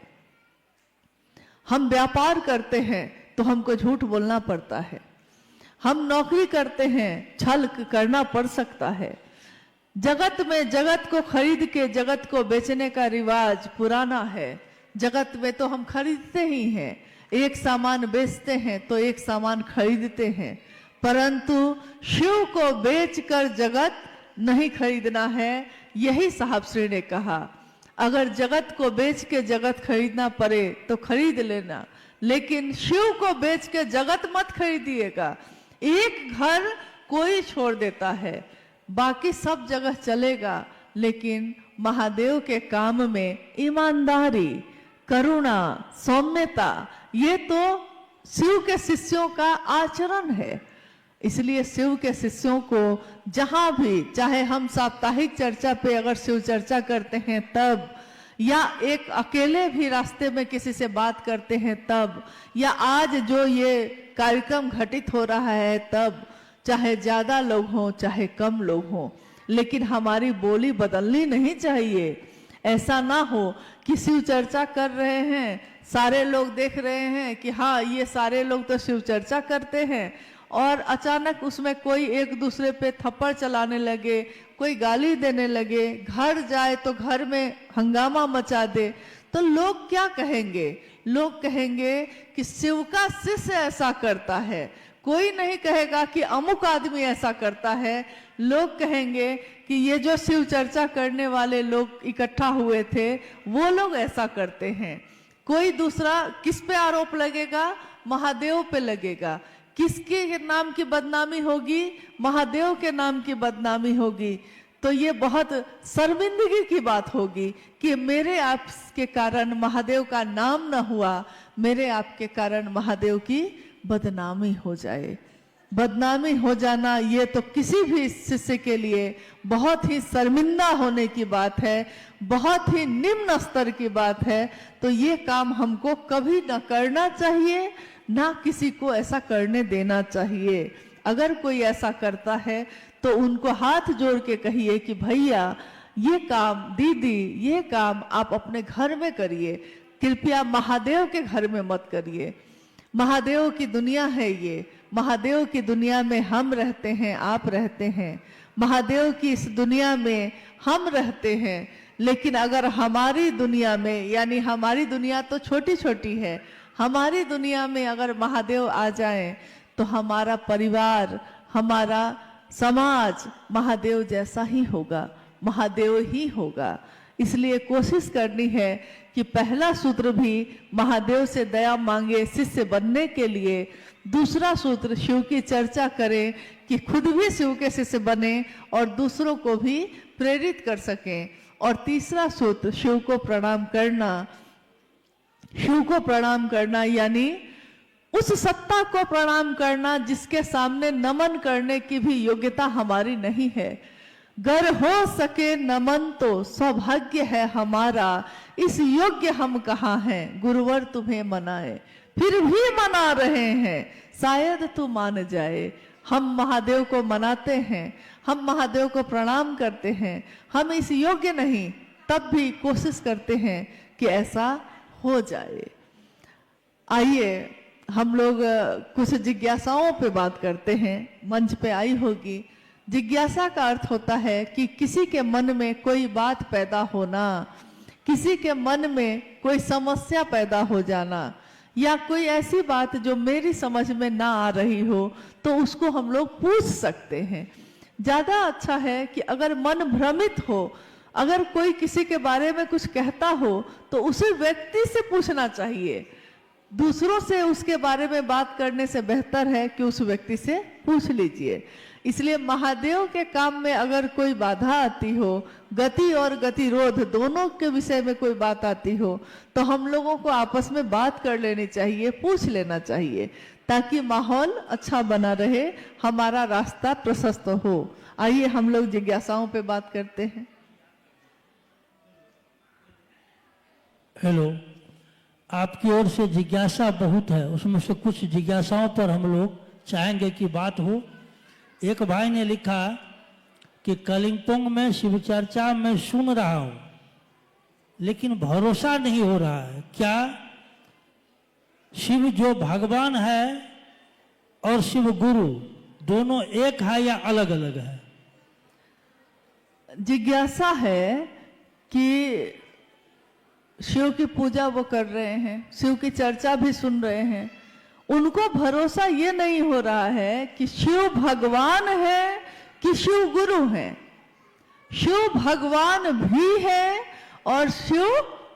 हम व्यापार करते हैं तो हमको झूठ बोलना पड़ता है, हम नौकरी करते हैं छल करना पड़ सकता है। जगत में जगत को खरीद के जगत को बेचने का रिवाज पुराना है। जगत में तो हम खरीदते ही हैं, एक सामान बेचते हैं तो एक सामान खरीदते हैं, परंतु शिव को बेचकर जगत नहीं खरीदना है। यही साहब श्री ने कहा, अगर जगत को बेच के जगत खरीदना पड़े तो खरीद लेना, लेकिन शिव को बेच के जगत मत खरीदिएगा। एक घर कोई छोड़ देता है, बाकी सब जगह चलेगा, लेकिन महादेव के काम में ईमानदारी, करुणा, सौम्यता, ये तो शिव के शिष्यों का आचरण है। इसलिए शिव के शिष्यों को जहां भी, चाहे हम साप्ताहिक चर्चा पे अगर शिव चर्चा करते हैं तब, या एक अकेले भी रास्ते में किसी से बात करते हैं तब, या आज जो ये कार्यक्रम घटित हो रहा है तब, चाहे ज्यादा लोग हों चाहे कम लोग हों, लेकिन हमारी बोली बदलनी नहीं चाहिए। ऐसा ना हो कि शिव चर्चा कर रहे हैं, सारे लोग देख रहे हैं कि हाँ ये सारे लोग तो शिव चर्चा करते हैं, और अचानक उसमें कोई एक दूसरे पे थप्पड़ चलाने लगे, कोई गाली देने लगे, घर जाए तो घर में हंगामा मचा दे, तो लोग क्या कहेंगे? लोग कहेंगे कि शिव का शिष्य ऐसा करता है। कोई नहीं कहेगा कि अमुक आदमी ऐसा करता है। लोग कहेंगे कि ये जो शिव चर्चा करने वाले लोग इकट्ठा हुए थे वो लोग ऐसा करते हैं। कोई दूसरा किस पे आरोप लगेगा? महादेव पे लगेगा। किसके नाम की बदनामी होगी? महादेव के नाम की बदनामी होगी। तो ये बहुत शर्मिंदगी की बात होगी कि मेरे आपके कारण महादेव का नाम न हुआ, मेरे आपके कारण महादेव की बदनामी हो जाए। बदनामी हो जाना ये तो किसी भी शिष्य के लिए बहुत ही शर्मिंदा होने की बात है, बहुत ही निम्न स्तर की बात है। तो ये काम हमको कभी ना करना चाहिए, ना किसी को ऐसा करने देना चाहिए। अगर कोई ऐसा करता है तो उनको हाथ जोड़ के कहिए कि भैया ये काम, दीदी ये काम आप अपने घर में करिए, कृपया महादेव के घर में मत करिए। महादेव की दुनिया है ये, महादेव की दुनिया में हम रहते हैं, आप रहते हैं। महादेव की इस दुनिया में हम रहते हैं। लेकिन अगर हमारी दुनिया में, यानी हमारी दुनिया तो छोटी छोटी है, हमारी दुनिया में अगर महादेव आ जाएं तो हमारा परिवार, हमारा समाज महादेव जैसा ही होगा, महादेव ही होगा। इसलिए कोशिश करनी है कि पहला सूत्र भी महादेव से दया मांगे शिष्य बनने के लिए, दूसरा सूत्र शिव की चर्चा करें कि खुद भी शिव के शिष्य बने और दूसरों को भी प्रेरित कर सकें, और तीसरा सूत्र शिव को प्रणाम करना। शिव को प्रणाम करना यानी उस सत्ता को प्रणाम करना जिसके सामने नमन करने की भी योग्यता हमारी नहीं है। गर हो सके नमन तो सौभाग्य है हमारा, इस योग्य हम कहाँ हैं, गुरुवर तुम्हें मनाए। फिर भी मना रहे हैं, शायद तू मान जाए। हम महादेव को मनाते हैं, हम महादेव को प्रणाम करते हैं, हम इस योग्य नहीं, तब भी कोशिश करते हैं कि ऐसा हो जाए। आइए हम लोग कुछ जिज्ञासाओं पे बात करते हैं। मंच पे आई होगी। जिज्ञासा का अर्थ होता है कि किसी के मन में कोई बात पैदा होना, किसी के मन में कोई समस्या पैदा हो जाना, या कोई ऐसी बात जो मेरी समझ में ना आ रही हो तो उसको हम लोग पूछ सकते हैं। ज्यादा अच्छा है कि अगर मन भ्रमित हो, अगर कोई किसी के बारे में कुछ कहता हो तो उसे व्यक्ति से पूछना चाहिए। दूसरों से उसके बारे में बात करने से बेहतर है कि उस व्यक्ति से पूछ लीजिए। इसलिए महादेव के काम में अगर कोई बाधा आती हो, गति और गतिरोध दोनों के विषय में कोई बात आती हो, तो हम लोगों को आपस में बात कर लेनी चाहिए, पूछ लेना चाहिए, ताकि माहौल अच्छा बना रहे, हमारा रास्ता प्रशस्त हो। आइए हम लोग जिज्ञासाओं पे बात करते हैं। हेलो, आपकी ओर से जिज्ञासा बहुत है, उसमें से कुछ जिज्ञासाओं पर हम लोग चाहेंगे कि बात हो। एक भाई ने लिखा कि कलिम्पोंग में शिव चर्चा में सुन रहा हूं लेकिन भरोसा नहीं हो रहा है, क्या शिव जो भगवान है और शिव गुरु दोनों एक है या अलग अलग है? जिज्ञासा है कि शिव की पूजा वो कर रहे हैं, शिव की चर्चा भी सुन रहे हैं, उनको भरोसा ये नहीं हो रहा है कि शिव भगवान है कि शिव गुरु है। शिव भगवान भी है और शिव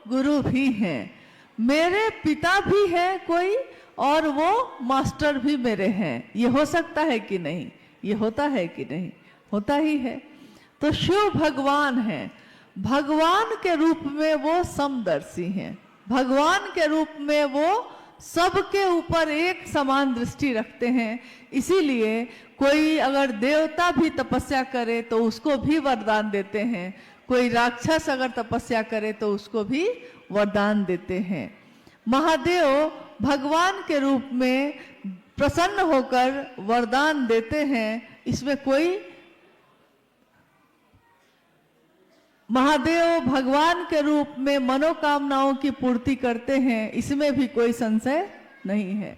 गुरु भी है। मेरे पिता भी है कोई और वो मास्टर भी मेरे हैं। ये हो सकता है कि नहीं? ये होता है कि नहीं? होता ही है। तो शिव भगवान है, भगवान के रूप में वो समदर्शी हैं, भगवान के रूप में वो सबके ऊपर एक समान दृष्टि रखते हैं। इसीलिए कोई अगर देवता भी तपस्या करे तो उसको भी वरदान देते हैं, कोई राक्षस अगर तपस्या करे तो उसको भी वरदान देते हैं। महादेव भगवान के रूप में प्रसन्न होकर वरदान देते हैं, इसमें कोई, महादेव भगवान के रूप में मनोकामनाओं की पूर्ति करते हैं, इसमें भी कोई संशय नहीं है।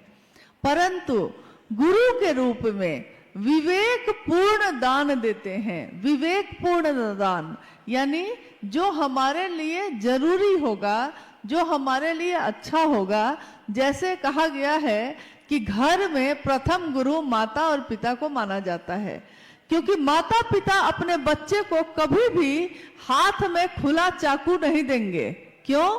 परंतु गुरु के रूप में विवेक पूर्ण दान देते हैं। विवेक पूर्ण दान यानी जो हमारे लिए जरूरी होगा, जो हमारे लिए अच्छा होगा। जैसे कहा गया है कि घर में प्रथम गुरु माता और पिता को माना जाता है, क्योंकि माता पिता अपने बच्चे को कभी भी हाथ में खुला चाकू नहीं देंगे। क्यों?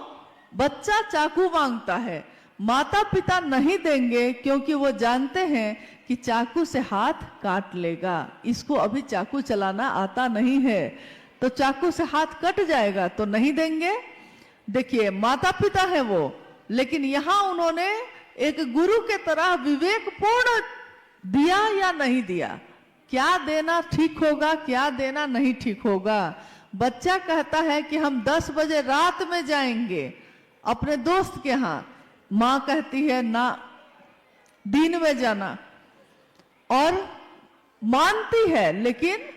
बच्चा चाकू मांगता है, माता पिता नहीं देंगे, क्योंकि वो जानते हैं कि चाकू से हाथ काट लेगा। इसको अभी चाकू चलाना आता नहीं है तो चाकू से हाथ कट जाएगा, तो नहीं देंगे। देखिए, माता पिता है वो, लेकिन यहां उन्होंने एक गुरु के तरह विवेकपूर्ण दिया या नहीं दिया, क्या देना ठीक होगा, क्या देना नहीं ठीक होगा। बच्चा कहता है कि हम 10 बजे रात में जाएंगे अपने दोस्त के यहाँ, माँ कहती है ना, दिन में जाना, और मानती है, लेकिन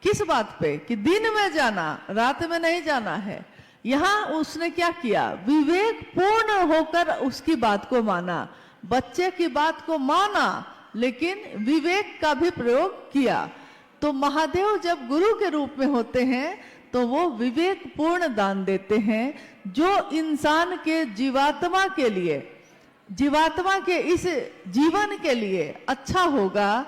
किस बात पे कि दिन में जाना, रात में नहीं जाना है। यहां उसने क्या किया? विवेक पूर्ण होकर उसकी बात को माना, बच्चे की बात को माना, लेकिन विवेक का भी प्रयोग किया। तो महादेव जब गुरु के रूप में होते हैं तो वो विवेक पूर्ण दान देते हैं, जो इंसान के जीवात्मा के लिए, जीवात्मा के इस जीवन के लिए अच्छा होगा,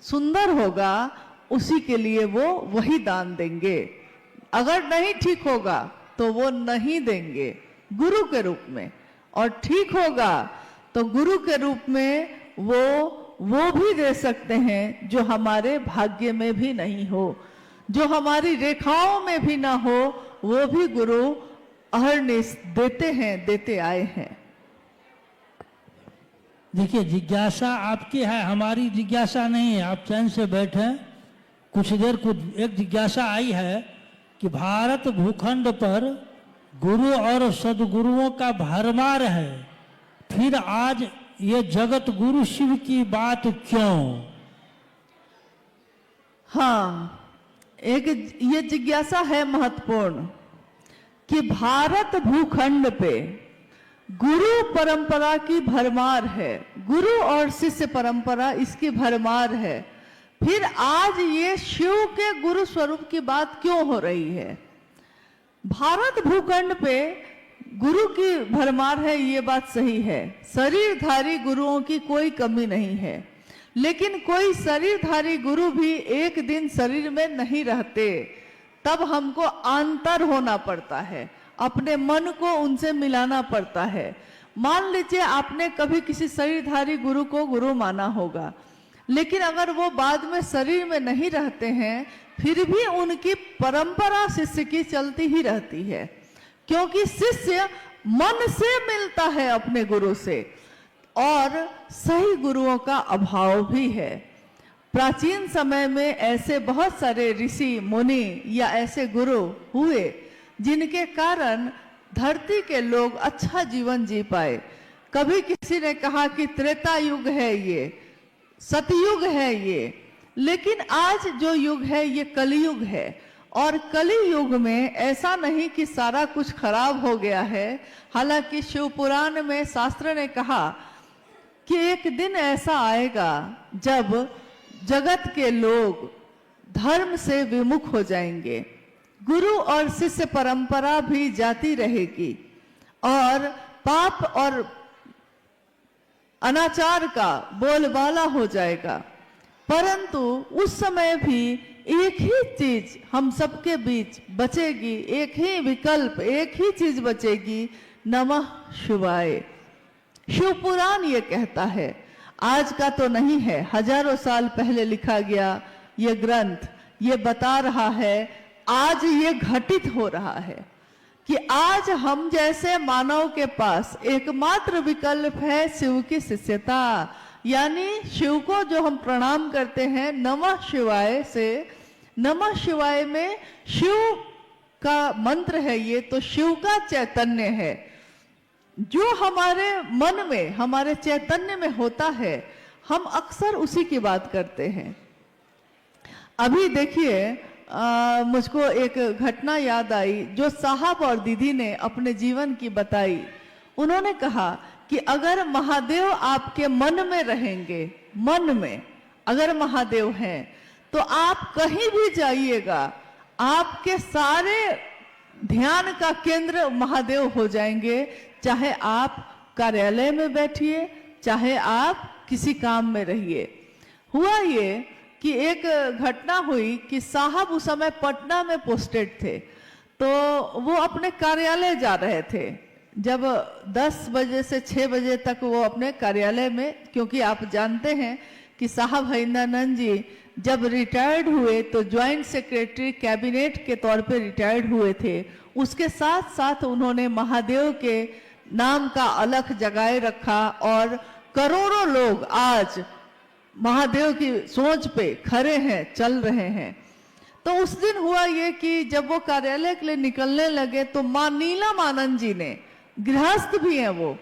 सुंदर होगा, उसी के लिए वो वही दान देंगे। अगर नहीं ठीक होगा तो वो नहीं देंगे गुरु के रूप में, और ठीक होगा तो गुरु के रूप में वो भी दे सकते हैं जो हमारे भाग्य में भी नहीं हो, जो हमारी रेखाओं में भी ना हो, वो भी गुरु अहर्निश देते हैं, देते आए हैं। देखिए, जिज्ञासा आपकी है, हमारी जिज्ञासा नहीं है। आप चैन से बैठे, कुछ देर एक जिज्ञासा आई है कि भारत भूखंड पर गुरु और सदगुरुओं का भरमार है, फिर आज ये जगत गुरु शिव की बात क्यों? हाँ, एक ये जिज्ञासा है महत्वपूर्ण कि भारत भूखंड पे गुरु परंपरा की भरमार है, गुरु और शिष्य परंपरा इसकी भरमार है, फिर आज ये शिव के गुरु स्वरूप की बात क्यों हो रही है? भारत भूखंड पे गुरु की भरमार है, ये बात सही है। शरीरधारी गुरुओं की कोई कमी नहीं है, लेकिन कोई शरीरधारी गुरु भी एक दिन शरीर में नहीं रहते, तब हमको आंतर होना पड़ता है, अपने मन को उनसे मिलाना पड़ता है। मान लीजिए आपने कभी किसी शरीरधारी गुरु को गुरु माना होगा, लेकिन अगर वो बाद में शरीर में नहीं रहते हैं, फिर भी उनकी परंपरा शिष्य की चलती ही रहती है, क्योंकि शिष्य मन से मिलता है अपने गुरु से, और सही गुरुओं का अभाव भी है। प्राचीन समय में ऐसे बहुत सारे ऋषि मुनि या ऐसे गुरु हुए जिनके कारण धरती के लोग अच्छा जीवन जी पाए। कभी किसी ने कहा कि त्रेता युग है, ये सतयुग है ये, लेकिन आज जो युग है ये कलयुग है, और कली युग में ऐसा नहीं कि सारा कुछ खराब हो गया है। हालांकि शिव पुराण में शास्त्र ने कहा कि एक दिन ऐसा आएगा जब जगत के लोग धर्म से विमुख हो जाएंगे, गुरु और शिष्य परंपरा भी जाती रहेगी, और पाप और अनाचार का बोलबाला हो जाएगा। परंतु उस समय भी एक ही चीज हम सबके बीच बचेगी, एक ही विकल्प, एक ही चीज बचेगी, नमः शिवाय। शिव पुराण ये कहता है, आज का तो नहीं है, हजारों साल पहले लिखा गया ये ग्रंथ ये बता रहा है, आज ये घटित हो रहा है कि आज हम जैसे मानव के पास एकमात्र विकल्प है शिव की शिष्यता। यानी शिव को जो हम प्रणाम करते हैं नमः शिवाय से, नमः शिवाय में शिव का मंत्र है ये, तो शिव का चैतन्य है जो हमारे मन में, हमारे चैतन्य में होता है, हम अक्सर उसी की बात करते हैं। अभी देखिए, मुझको एक घटना याद आई जो साहब और दीदी ने अपने जीवन की बताई। उन्होंने कहा कि अगर महादेव आपके मन में रहेंगे, मन में अगर महादेव हैं तो आप कहीं भी जाइएगा, आपके सारे ध्यान का केंद्र महादेव हो जाएंगे। चाहे आप कार्यालय में बैठिए, चाहे आप किसी काम में रहिए। हुआ ये कि एक घटना हुई कि साहब उस समय पटना में पोस्टेड थे, तो वो अपने कार्यालय जा रहे थे। जब 10 बजे से 6 बजे तक वो अपने कार्यालय में, क्योंकि आप जानते हैं कि साहब हरिंदरानंद जी जब रिटायर्ड हुए तो ज्वाइंट सेक्रेटरी कैबिनेट के तौर पे रिटायर्ड हुए थे। उसके साथ साथ उन्होंने महादेव के नाम का अलख जगाए रखा और करोड़ों लोग आज महादेव की सोच पे खड़े हैं, चल रहे हैं। तो उस दिन हुआ ये कि जब वो कार्यालय के लिए निकलने लगे तो मां नीलम आनंद जी ने, गृहस्थ भी हैं, वो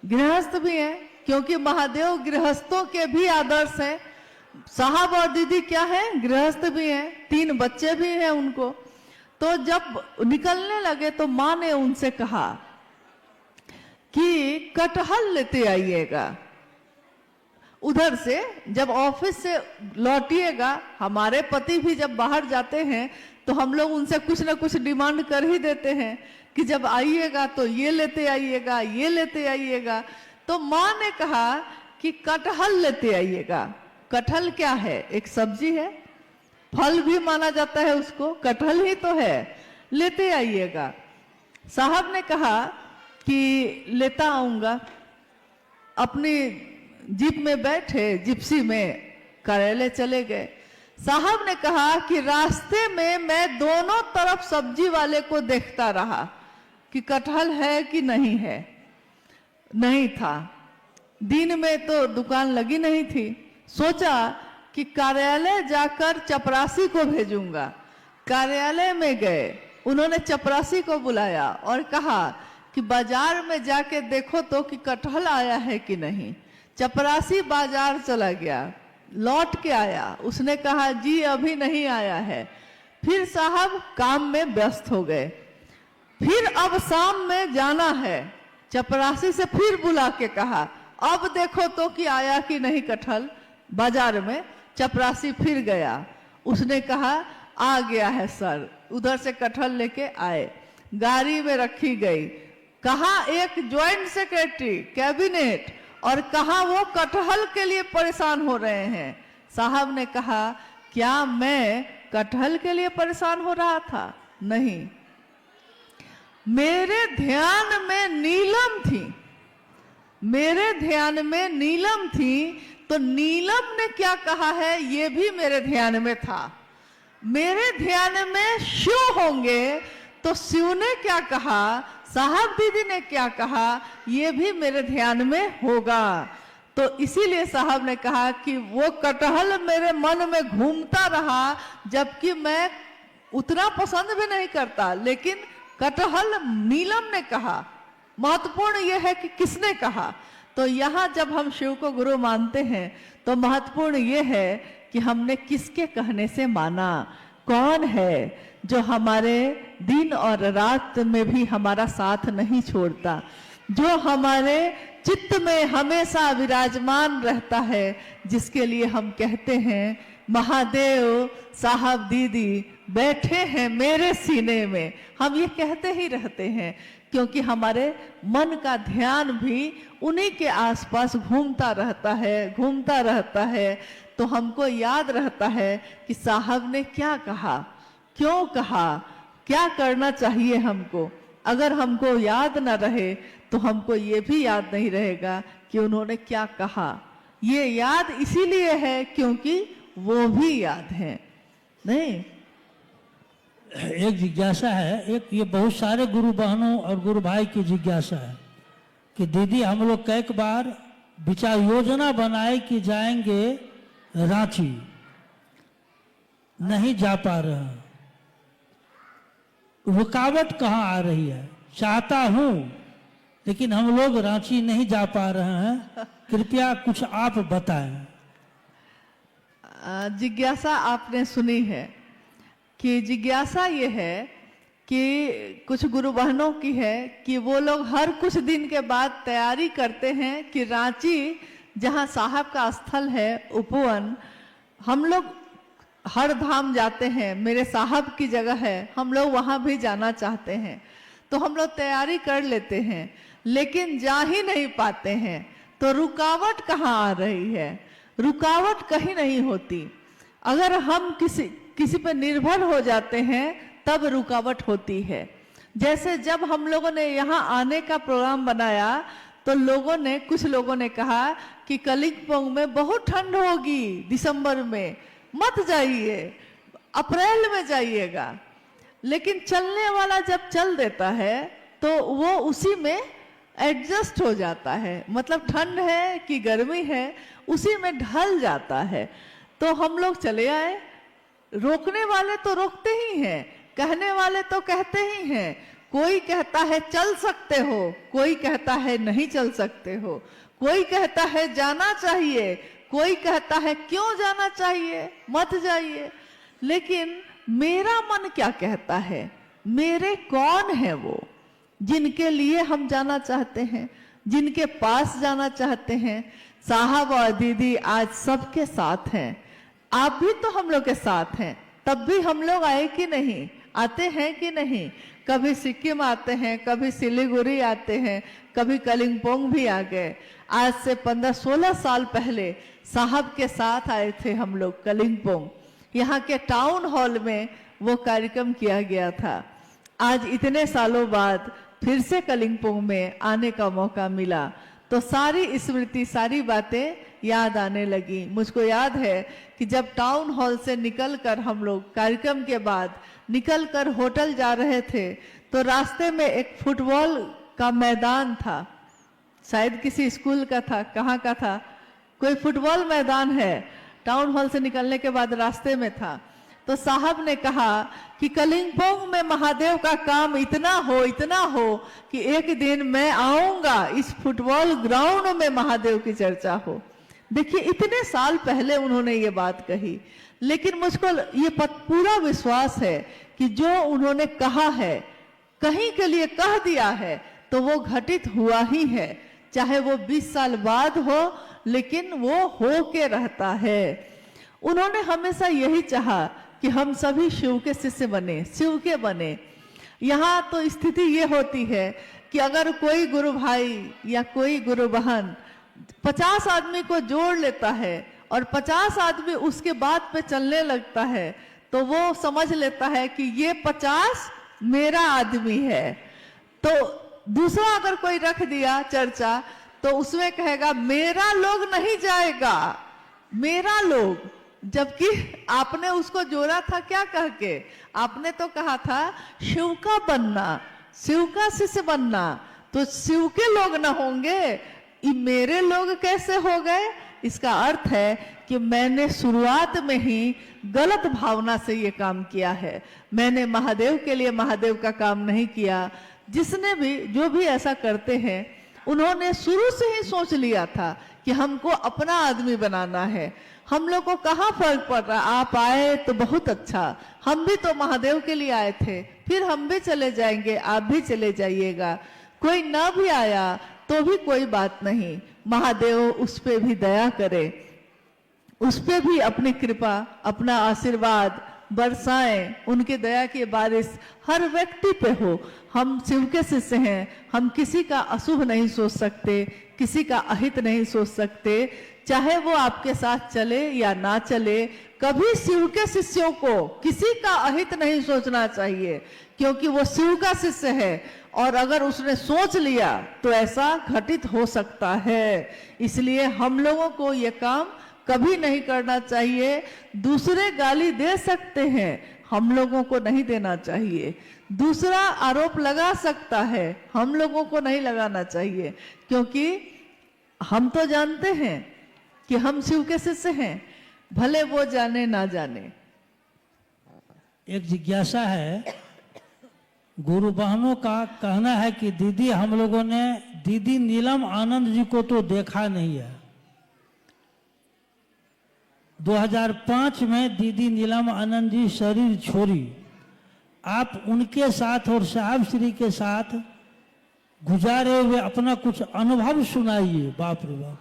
गृहस्थ भी हैं क्योंकि महादेव गृहस्थों के भी आदर्श हैं। साहब और दीदी क्या है, गृहस्थ भी हैं, 3 बच्चे भी हैं उनको। तो जब निकलने लगे तो मां ने उनसे कहा कि कटहल लेते आइएगा, उधर से जब ऑफिस से लौटिएगा। हमारे पति भी जब बाहर जाते हैं तो हम लोग उनसे कुछ ना कुछ डिमांड कर ही देते हैं कि जब आइएगा तो ये लेते आइएगा, ये लेते आइएगा। तो माँ ने कहा कि कटहल लेते आइएगा। कटहल क्या है, एक सब्जी है, फल भी माना जाता है उसको, कटहल ही तो है, लेते आइएगा। साहब ने कहा कि लेता आऊंगा। अपनी जीप में बैठे, जिप्सी में कार्यालय चले गए। साहब ने कहा कि रास्ते में मैं दोनों तरफ सब्जी वाले को देखता रहा कि कटहल है कि नहीं है। नहीं था, दिन में तो दुकान लगी नहीं थी। सोचा कि कार्यालय जाकर चपरासी को भेजूंगा। कार्यालय में गए, उन्होंने चपरासी को बुलाया और कहा कि बाजार में जाके देखो तो कि कटहल आया है कि नहीं। चपरासी बाजार चला गया, लौट के आया, उसने कहा जी अभी नहीं आया है। फिर साहब काम में व्यस्त हो गए। फिर अब शाम में जाना है, चपरासी से फिर बुला के कहा अब देखो तो कि आया कि नहीं कटहल बाजार में। चपरासी फिर गया, उसने कहा आ गया है सर। उधर से कटहल लेके आए, गाड़ी में रखी गई। कहा एक ज्वाइंट सेक्रेटरी कैबिनेट और कहा वो कटहल के लिए परेशान हो रहे हैं। साहब ने कहा क्या मैं कटहल के लिए परेशान हो रहा था? नहीं, मेरे ध्यान में नीलम थी, मेरे ध्यान में नीलम थी। तो नीलम ने क्या कहा है ये भी मेरे ध्यान में था। मेरे ध्यान में शिव होंगे तो शिव ने क्या कहा, साहब दीदी ने क्या कहा, ये भी मेरे ध्यान में होगा। तो इसीलिए साहब ने कहा कि वो कटहल मेरे मन में घूमता रहा, जबकि मैं उतना पसंद भी नहीं करता, लेकिन कटहल नीलम ने कहा। महत्वपूर्ण यह है कि किसने कहा। तो यहाँ जब हम शिव को गुरु मानते हैं तो महत्वपूर्ण यह है कि हमने किसके कहने से माना, कौन है जो हमारे दिन और रात में भी हमारा साथ नहीं छोड़ता, जो हमारे चित्त में हमेशा विराजमान रहता है, जिसके लिए हम कहते हैं महादेव साहब दीदी बैठे हैं मेरे सीने में। हम ये कहते ही रहते हैं क्योंकि हमारे मन का ध्यान भी उन्हीं के आसपास घूमता रहता है, घूमता रहता है। तो हमको याद रहता है कि साहब ने क्या कहा, क्यों कहा, क्या करना चाहिए हमको। अगर हमको याद ना रहे तो हमको ये भी याद नहीं रहेगा कि उन्होंने क्या कहा। ये याद इसीलिए है क्योंकि वो भी याद है। नहीं, एक जिज्ञासा है, एक ये बहुत सारे गुरु बहनों और गुरु भाई की जिज्ञासा है कि दीदी हम लोग कई बार विचार योजना बनाए कि जाएंगे रांची, नहीं जा पा रहे हैं, रुकावट कहाँ आ रही है? चाहता हूं लेकिन हम लोग रांची नहीं जा पा रहे हैं, कृपया कुछ आप बताएं। जिज्ञासा आपने सुनी है कि जिज्ञासा ये है कि कुछ गुरु बहनों की है कि वो लोग हर कुछ दिन के बाद तैयारी करते हैं कि रांची जहाँ साहब का स्थल है उपवन, हम लोग हर धाम जाते हैं, मेरे साहब की जगह है, हम लोग वहाँ भी जाना चाहते हैं, तो हम लोग तैयारी कर लेते हैं, लेकिन जा ही नहीं पाते हैं। तो रुकावट कहाँ आ रही है? रुकावट कहीं नहीं होती। अगर हम किसी पर निर्भर हो जाते हैं तब रुकावट होती है। जैसे जब हम लोगों ने यहाँ आने का प्रोग्राम बनाया तो कुछ लोगों ने कहा कि कलिम्पोंग में बहुत ठंड होगी दिसंबर में, मत जाइए, अप्रैल में जाइएगा। लेकिन चलने वाला जब चल देता है तो वो उसी में एडजस्ट हो जाता है, मतलब ठंड है कि गर्मी है उसी में ढल जाता है। तो हम लोग चले आए। रोकने वाले तो रोकते ही हैं, कहने वाले तो कहते ही हैं। कोई कहता है चल सकते हो, कोई कहता है नहीं चल सकते हो, कोई कहता है जाना चाहिए, कोई कहता है क्यों जाना चाहिए, मत जाइए। लेकिन मेरा मन क्या कहता है? मेरे कौन है वो जिनके लिए हम जाना चाहते हैं, जिनके पास जाना चाहते हैं? साहब और दीदी आज सबके साथ हैं। आप भी तो हम लोग के साथ हैं, तब भी हम लोग आए कि नहीं, आते हैं कि नहीं? कभी सिक्किम आते हैं, कभी सिलीगुड़ी आते हैं, कभी कलिम्पोंग भी आ गए। आज से 15-16 साल पहले साहब के साथ आए थे हम लोग कलिम्पोंग। यहाँ के टाउन हॉल में वो कार्यक्रम किया गया था। आज इतने सालों बाद फिर से कलिम्पोंग में आने का मौका मिला तो सारी स्मृति, सारी बातें याद आने लगी। मुझको याद है कि जब टाउन हॉल से निकलकर हम लोग कार्यक्रम के बाद निकलकर होटल जा रहे थे तो रास्ते में एक फुटबॉल का मैदान था, शायद किसी स्कूल का था, कहाँ का था, कोई फुटबॉल मैदान है, टाउन हॉल से निकलने के बाद रास्ते में था। तो साहब ने कहा कि कलिम्पोंग में महादेव का काम इतना हो कि एक दिन मैं आऊंगा, इस फुटबॉल ग्राउंड में महादेव की चर्चा हो। देखिए इतने साल पहले उन्होंने ये बात कही, लेकिन मुझको ये पूरा विश्वास है कि जो उन्होंने कहा है, कहीं के लिए कह दिया है तो वो घटित हुआ ही है, चाहे वो 20 साल बाद हो, लेकिन वो हो के रहता है। उन्होंने हमेशा यही चाहा कि हम सभी शिव के शिष्य बने, शिव के बने। यहाँ तो स्थिति ये होती है कि अगर कोई गुरु भाई या कोई गुरु बहन 50 आदमी को जोड़ लेता है और 50 आदमी उसके बात पे चलने लगता है तो वो समझ लेता है कि ये 50 मेरा आदमी है। तो दूसरा अगर कोई रख दिया चर्चा तो उसमें कहेगा मेरा लोग नहीं जाएगा, मेरा लोग। जबकि आपने उसको जोड़ा था क्या कह के? आपने तो कहा था शिव का बनना, शिव का शिष्य बनना। तो शिव के लोग ना होंगे, ये मेरे लोग कैसे हो गए? इसका अर्थ है कि मैंने शुरुआत में ही गलत भावना से ये काम किया है। मैंने महादेव के लिए महादेव का काम नहीं किया। जिसने भी, जो भी ऐसा करते हैं, उन्होंने शुरू से ही सोच लिया था कि हमको अपना आदमी बनाना है। हम लोग को कहाँ फर्क पड़ रहा, आप आए तो बहुत अच्छा, हम भी तो महादेव के लिए आए थे, फिर हम भी चले जाएंगे, आप भी चले जाइएगा। कोई ना भी आया तो भी कोई बात नहीं, महादेव उस पे भी दया करे, उस पे भी अपनी कृपा, अपना आशीर्वाद बरसाएं, उनके दया की बारिश हर व्यक्ति पे हो। हम शिव के शिष्य हैं, हम किसी का अशुभ नहीं सोच सकते, किसी का अहित नहीं सोच सकते, चाहे वो आपके साथ चले या ना चले। कभी शिव के शिष्यों को किसी का अहित नहीं सोचना चाहिए, क्योंकि वो शिव का शिष्य है और अगर उसने सोच लिया तो ऐसा घटित हो सकता है। इसलिए हम लोगों को ये काम कभी नहीं करना चाहिए। दूसरे गाली दे सकते हैं, हम लोगों को नहीं देना चाहिए। दूसरा आरोप लगा सकता है, हम लोगों को नहीं लगाना चाहिए, क्योंकि हम तो जानते हैं कि हम शिव के शिष्य हैं, भले वो जाने ना जाने। एक जिज्ञासा है, गुरु बहनों का कहना है कि दीदी, हम लोगों ने दीदी नीलम आनंद जी को तो देखा नहीं है। 2005 में दीदी नीलम आनंद जी शरीर छोड़ी, आप उनके साथ और साहब श्री के साथ गुजारे हुए अपना कुछ अनुभव सुनाइए। बाप रे बाप,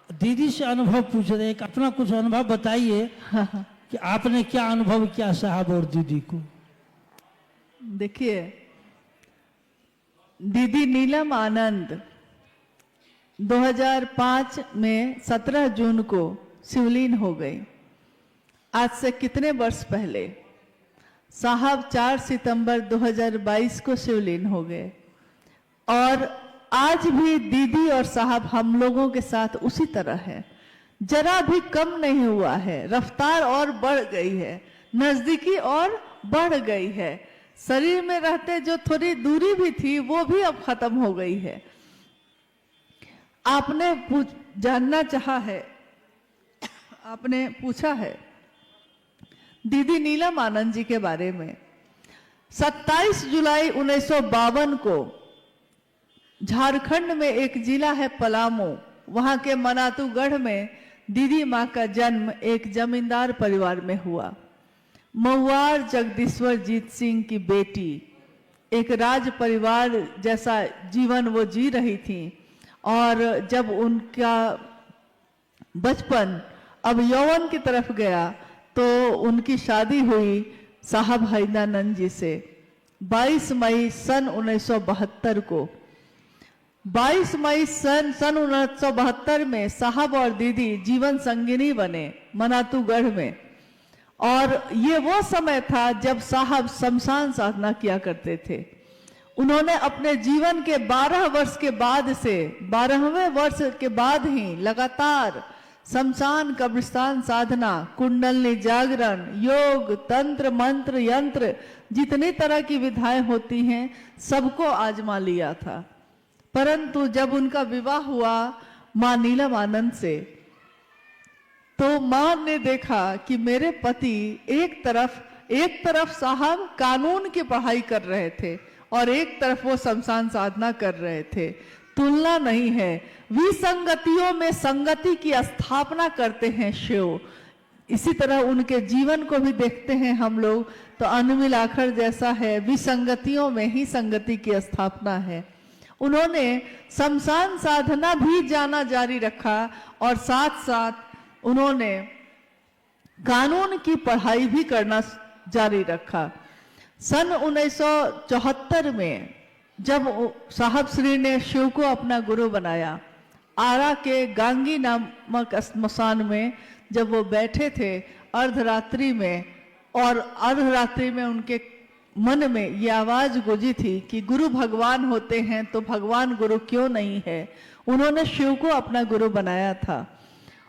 दीदी से अनुभव पूछ रहे हैं कि अपना कुछ अनुभव बताइए कि आपने क्या अनुभव किया साहब और दीदी को। देखिए, दीदी नीलम आनंद 2005 में 17 जून को शिवलीन हो गई। आज से कितने वर्ष पहले? साहब 4 सितंबर 2022 को शिवलीन हो गए। और आज भी दीदी और साहब हम लोगों के साथ उसी तरह है, जरा भी कम नहीं हुआ है, रफ्तार और बढ़ गई है, नजदीकी और बढ़ गई है। शरीर में रहते जो थोड़ी दूरी भी थी वो भी अब खत्म हो गई है। आपने जानना चाहा है, आपने पूछा है दीदी नीलम आनंद जी के बारे में। 27 जुलाई 1952 को झारखंड में एक जिला है पलामू, वहां के मनातूगढ़ में दीदी माँ का जन्म एक जमींदार परिवार में हुआ। महुआर जगदीश्वर जीत सिंह की बेटी एक राज परिवार जैसा जीवन वो जी रही थी। और जब उनका बचपन अब यौवन की तरफ गया तो उनकी शादी हुई साहब हैदरानंद जी से 22 मई सन 1972 को। 22 मई सन 1972 में साहब और दीदी जीवन संगिनी बने मनातूगढ़ में। और ये वो समय था जब साहब शमशान साधना किया करते थे। उन्होंने अपने जीवन के 12 वर्ष के बाद से 12वें वर्ष के बाद ही लगातार शमशान कब्रिस्तान साधना, कुंडलनी जागरण, योग, तंत्र, मंत्र, यंत्र, जितनी तरह की विधाएं होती हैं सबको आजमा लिया था। परंतु जब उनका विवाह हुआ मां नीलम आनंद से, तो मां ने देखा कि मेरे पति एक तरफ साहब कानून की पढ़ाई कर रहे थे और एक तरफ वो शमशान साधना कर रहे थे। तुलना नहीं है, विसंगतियों में संगति की स्थापना करते हैं शिव। इसी तरह उनके जीवन को भी देखते हैं हम लोग तो अनमिल आखर जैसा है, विसंगतियों में ही संगति की स्थापना है। उन्होंने शमशान साधना भी जाना जारी रखा और साथ साथ उन्होंने कानून की पढ़ाई भी करना जारी रखा। सन 1974 में जब साहब श्री ने शिव को अपना गुरु बनाया, आरा के गांगी नामक स्मशान में जब वो बैठे थे अर्धरात्रि में, और अर्धरात्रि में उनके मन में ये आवाज गूंजी थी कि गुरु भगवान होते हैं तो भगवान गुरु क्यों नहीं है। उन्होंने शिव को अपना गुरु बनाया था।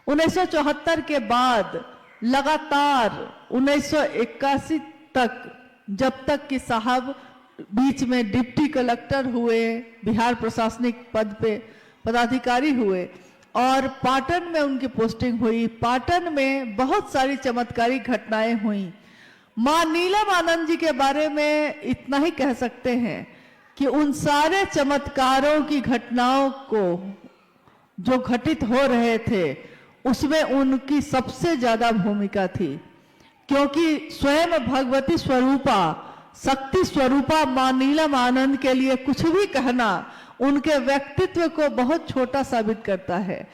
1974 के बाद लगातार 1981 तक, जब तक कि साहब बीच में डिप्टी कलेक्टर हुए, बिहार प्रशासनिक पद पे पदाधिकारी हुए और पाटन में उनकी पोस्टिंग हुई। पाटन में बहुत सारी चमत्कारिक घटनाएं हुई। मां नीलम आनंद जी के बारे में इतना ही कह सकते हैं कि उन सारे चमत्कारों की घटनाओं को जो घटित हो रहे थे उसमें उनकी सबसे ज्यादा भूमिका थी, क्योंकि स्वयं भगवती स्वरूपा, शक्ति स्वरूपा मां नीलम आनंद के लिए कुछ भी कहना उनके व्यक्तित्व को बहुत छोटा साबित करता है।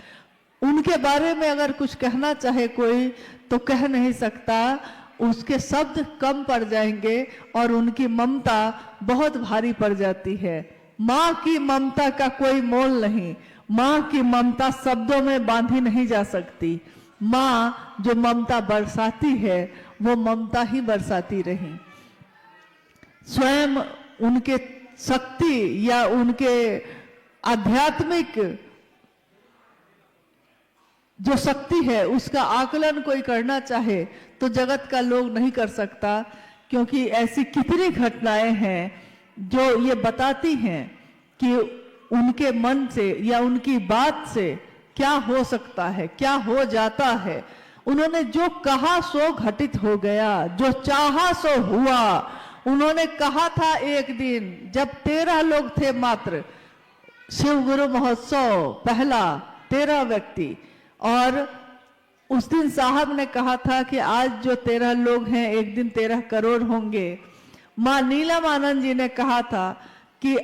उनके बारे में अगर कुछ कहना चाहे कोई तो कह नहीं सकता, उसके शब्द कम पड़ जाएंगे और उनकी ममता बहुत भारी पड़ जाती है। माँ की ममता का कोई मोल नहीं, माँ की ममता शब्दों में बांधी नहीं जा सकती। माँ जो ममता बरसाती है वो ममता ही बरसाती रही। स्वयं उनके शक्ति या उनके आध्यात्मिक जो शक्ति है उसका आकलन कोई करना चाहे तो जगत का लोग नहीं कर सकता, क्योंकि ऐसी कितनी घटनाएं हैं जो ये बताती हैं कि उनके मन से या उनकी बात से क्या हो सकता है, क्या हो जाता है। उन्होंने जो कहा सो घटित हो गया, जो चाहा सो हुआ। उन्होंने कहा था एक दिन जब 13 लोग थे मात्र, शिव गुरु महोत्सव पहला 13 व्यक्ति, और उस दिन साहब ने कहा था कि आज जो 13 लोग हैं एक दिन 13 करोड़ होंगे। मां नीलम आनंद जी ने कहा था कि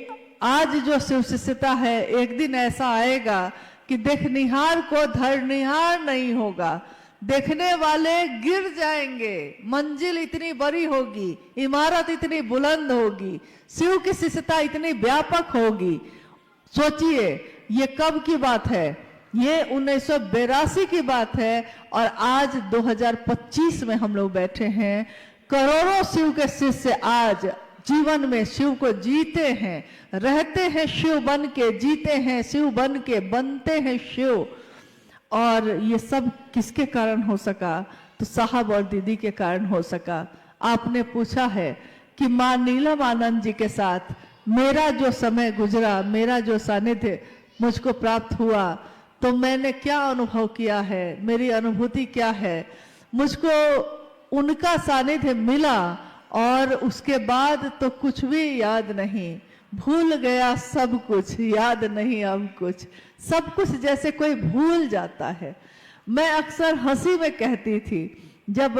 आज जो शिव शिष्यता है एक दिन ऐसा आएगा कि देखनिहार को धरनिहार नहीं होगा, देखने वाले गिर जाएंगे, मंजिल इतनी बड़ी होगी, इमारत इतनी बुलंद होगी, शिव की शिष्यता इतनी व्यापक होगी। सोचिए ये कब की बात है, ये 1982 की बात है और आज 2025 में हम लोग बैठे हैं। करोड़ों शिव के शिष्य आज जीवन में शिव को जीते हैं, रहते हैं शिव बन के, जीते हैं शिव बन के, बनते हैं शिव। और ये सब किसके कारण हो सका? तो साहब और दीदी के कारण हो सका। आपने पूछा है कि मां नीलम आनंद जी के साथ मेरा जो समय गुजरा, मेरा जो सानिध्य मुझको प्राप्त हुआ, तो मैंने क्या अनुभव किया है, मेरी अनुभूति क्या है। मुझको उनका सानिध्य मिला और उसके बाद तो कुछ भी याद नहीं, भूल गया सब कुछ, याद नहीं अब कुछ, सब कुछ जैसे कोई भूल जाता है। मैं अक्सर हंसी में कहती थी, जब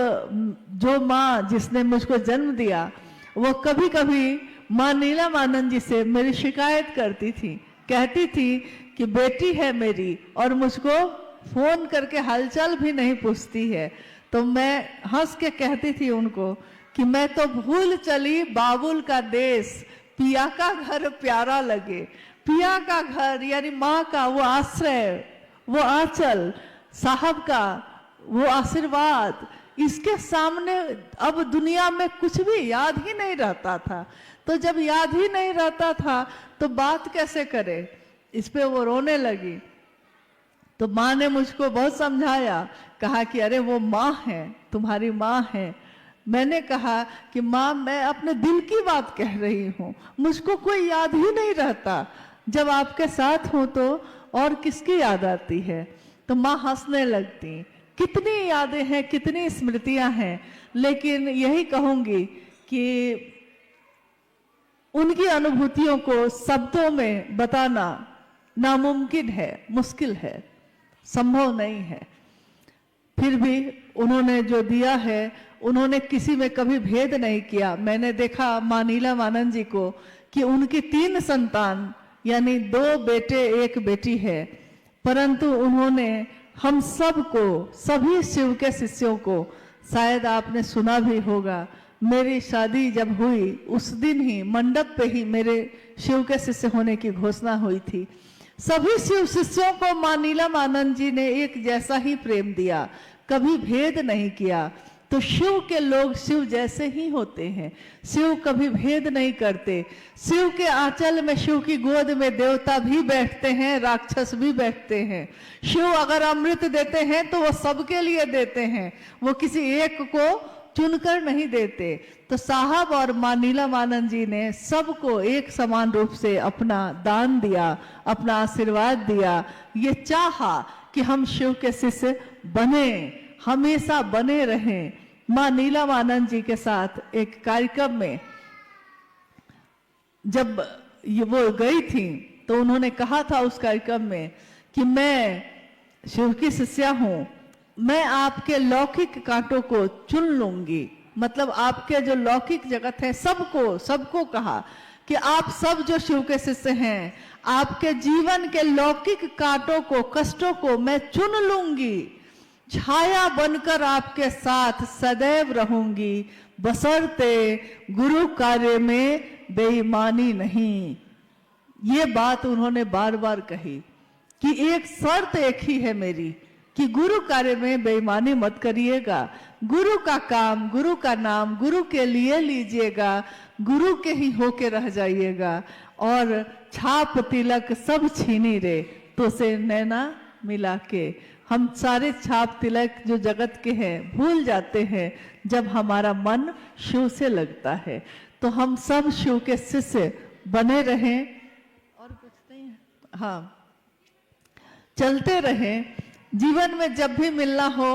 जो माँ जिसने मुझको जन्म दिया वो कभी कभी माँ नीलम आनंद जी से मेरी शिकायत करती थी, कहती थी कि बेटी है मेरी और मुझको फोन करके हालचाल भी नहीं पूछती है। तो मैं हंस के कहती थी उनको कि मैं तो भूल चली बाबुल का देश, पिया का घर प्यारा लगे। पिया का घर यानी माँ का वो आश्रय, वो आंचल, साहब का वो आशीर्वाद, इसके सामने अब दुनिया में कुछ भी याद ही नहीं रहता था। तो जब याद ही नहीं रहता था तो बात कैसे करे, इस पे वो रोने लगी। तो माँ ने मुझको बहुत समझाया, कहा कि अरे वो माँ है, तुम्हारी माँ है। मैंने कहा कि माँ मैं अपने दिल की बात कह रही हूँ, मुझको कोई याद ही नहीं रहता, जब आपके साथ हो तो और किसकी याद आती है। तो माँ हंसने लगती। कितनी यादें हैं, कितनी स्मृतियां हैं, लेकिन यही कहूंगी कि उनकी अनुभूतियों को शब्दों में बताना नामुमकिन है, मुश्किल है, संभव नहीं है। फिर भी उन्होंने जो दिया है, उन्होंने किसी में कभी भेद नहीं किया। मैंने देखा मां नीलम आनंद जी को कि उनकी 3 संतान यानी 2 बेटे 1 बेटी है, परंतु उन्होंने हम सबको, सभी शिव के शिष्यों को, शायद आपने सुना भी होगा, मेरी शादी जब हुई उस दिन ही मंडप पे ही मेरे शिव के शिष्य होने की घोषणा हुई थी। सभी शिव शिष्यों को मां नीलम आनंद जी ने एक जैसा ही प्रेम दिया, कभी भेद नहीं किया। तो शिव के लोग शिव जैसे ही होते हैं, शिव कभी भेद नहीं करते। शिव के आंचल में, शिव की गोद में देवता भी बैठते हैं, राक्षस भी बैठते हैं। शिव अगर अमृत देते हैं तो वो सबके लिए देते हैं, वो किसी एक को चुनकर नहीं देते। तो साहब और मां नीलम आनंद जी ने सबको एक समान रूप से अपना दान दिया, अपना आशीर्वाद दिया। ये चाहा कि हम शिव के शिष्य बने, हमेशा बने रहें। मां नीलम आनंद जी के साथ एक कार्यक्रम में जब वो गई थी तो उन्होंने कहा था उस कार्यक्रम में कि मैं शिव की शिष्या हूं, मैं आपके लौकिक कांटों को चुन लूंगी। मतलब आपके जो लौकिक जगत है, सबको कहा कि आप सब जो शिव के शिष्य हैं, आपके जीवन के लौकिक कांटों को, कष्टों को मैं चुन लूंगी, छाया बनकर आपके साथ सदैव रहूंगी, बशर्ते गुरु कार्य में बेईमानी नहीं। ये बात उन्होंने बार बार कही कि एक शर्त एक ही है मेरी कि गुरु कार्य में बेईमानी मत करिएगा, गुरु का काम, गुरु का नाम गुरु के लिए लीजिएगा, गुरु के ही होके रह जाइएगा। और छाप तिलक सब छीनी रे तो से नैना मिला के। हम सारे छाप तिलक जो जगत के हैं भूल जाते हैं जब हमारा मन शिव से लगता है। तो हम सब शिव के शिष्य बने रहें और कुछ नहीं है, हाँ, चलते रहें। जीवन में जब भी मिलना हो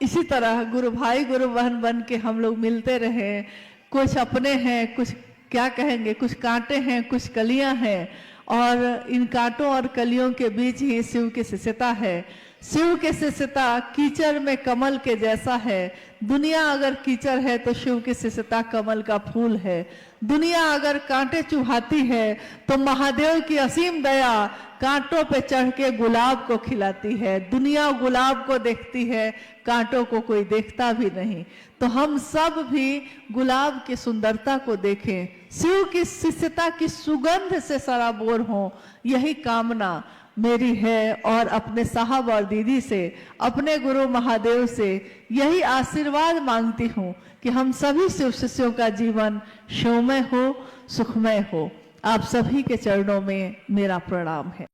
इसी तरह गुरु भाई गुरु बहन बन के हम लोग मिलते रहें। कुछ अपने हैं, कुछ क्या कहेंगे, कुछ कांटे हैं, कुछ कलियां हैं, और इन कांटों और कलियों के बीच ही शिव की शिष्यता है। शिव के शिष्यता कीचड़ में कमल के जैसा है। दुनिया अगर कीचड़ है तो शिव की शिष्यता कमल का फूल है। दुनिया अगर कांटे चुभाती है तो महादेव की असीम दया कांटों पे चढ़ के गुलाब को खिलाती है। दुनिया गुलाब को देखती है, कांटों को कोई देखता भी नहीं। तो हम सब भी गुलाब की सुंदरता को देखें, शिव की शिष्यता की सुगंध से सराबोर हों, यही कामना मेरी है। और अपने साहब और दीदी से, अपने गुरु महादेव से यही आशीर्वाद मांगती हूँ कि हम सभी शिव शिष्यों का जीवन शिवमय हो, सुखमय हो। आप सभी के चरणों में मेरा प्रणाम है।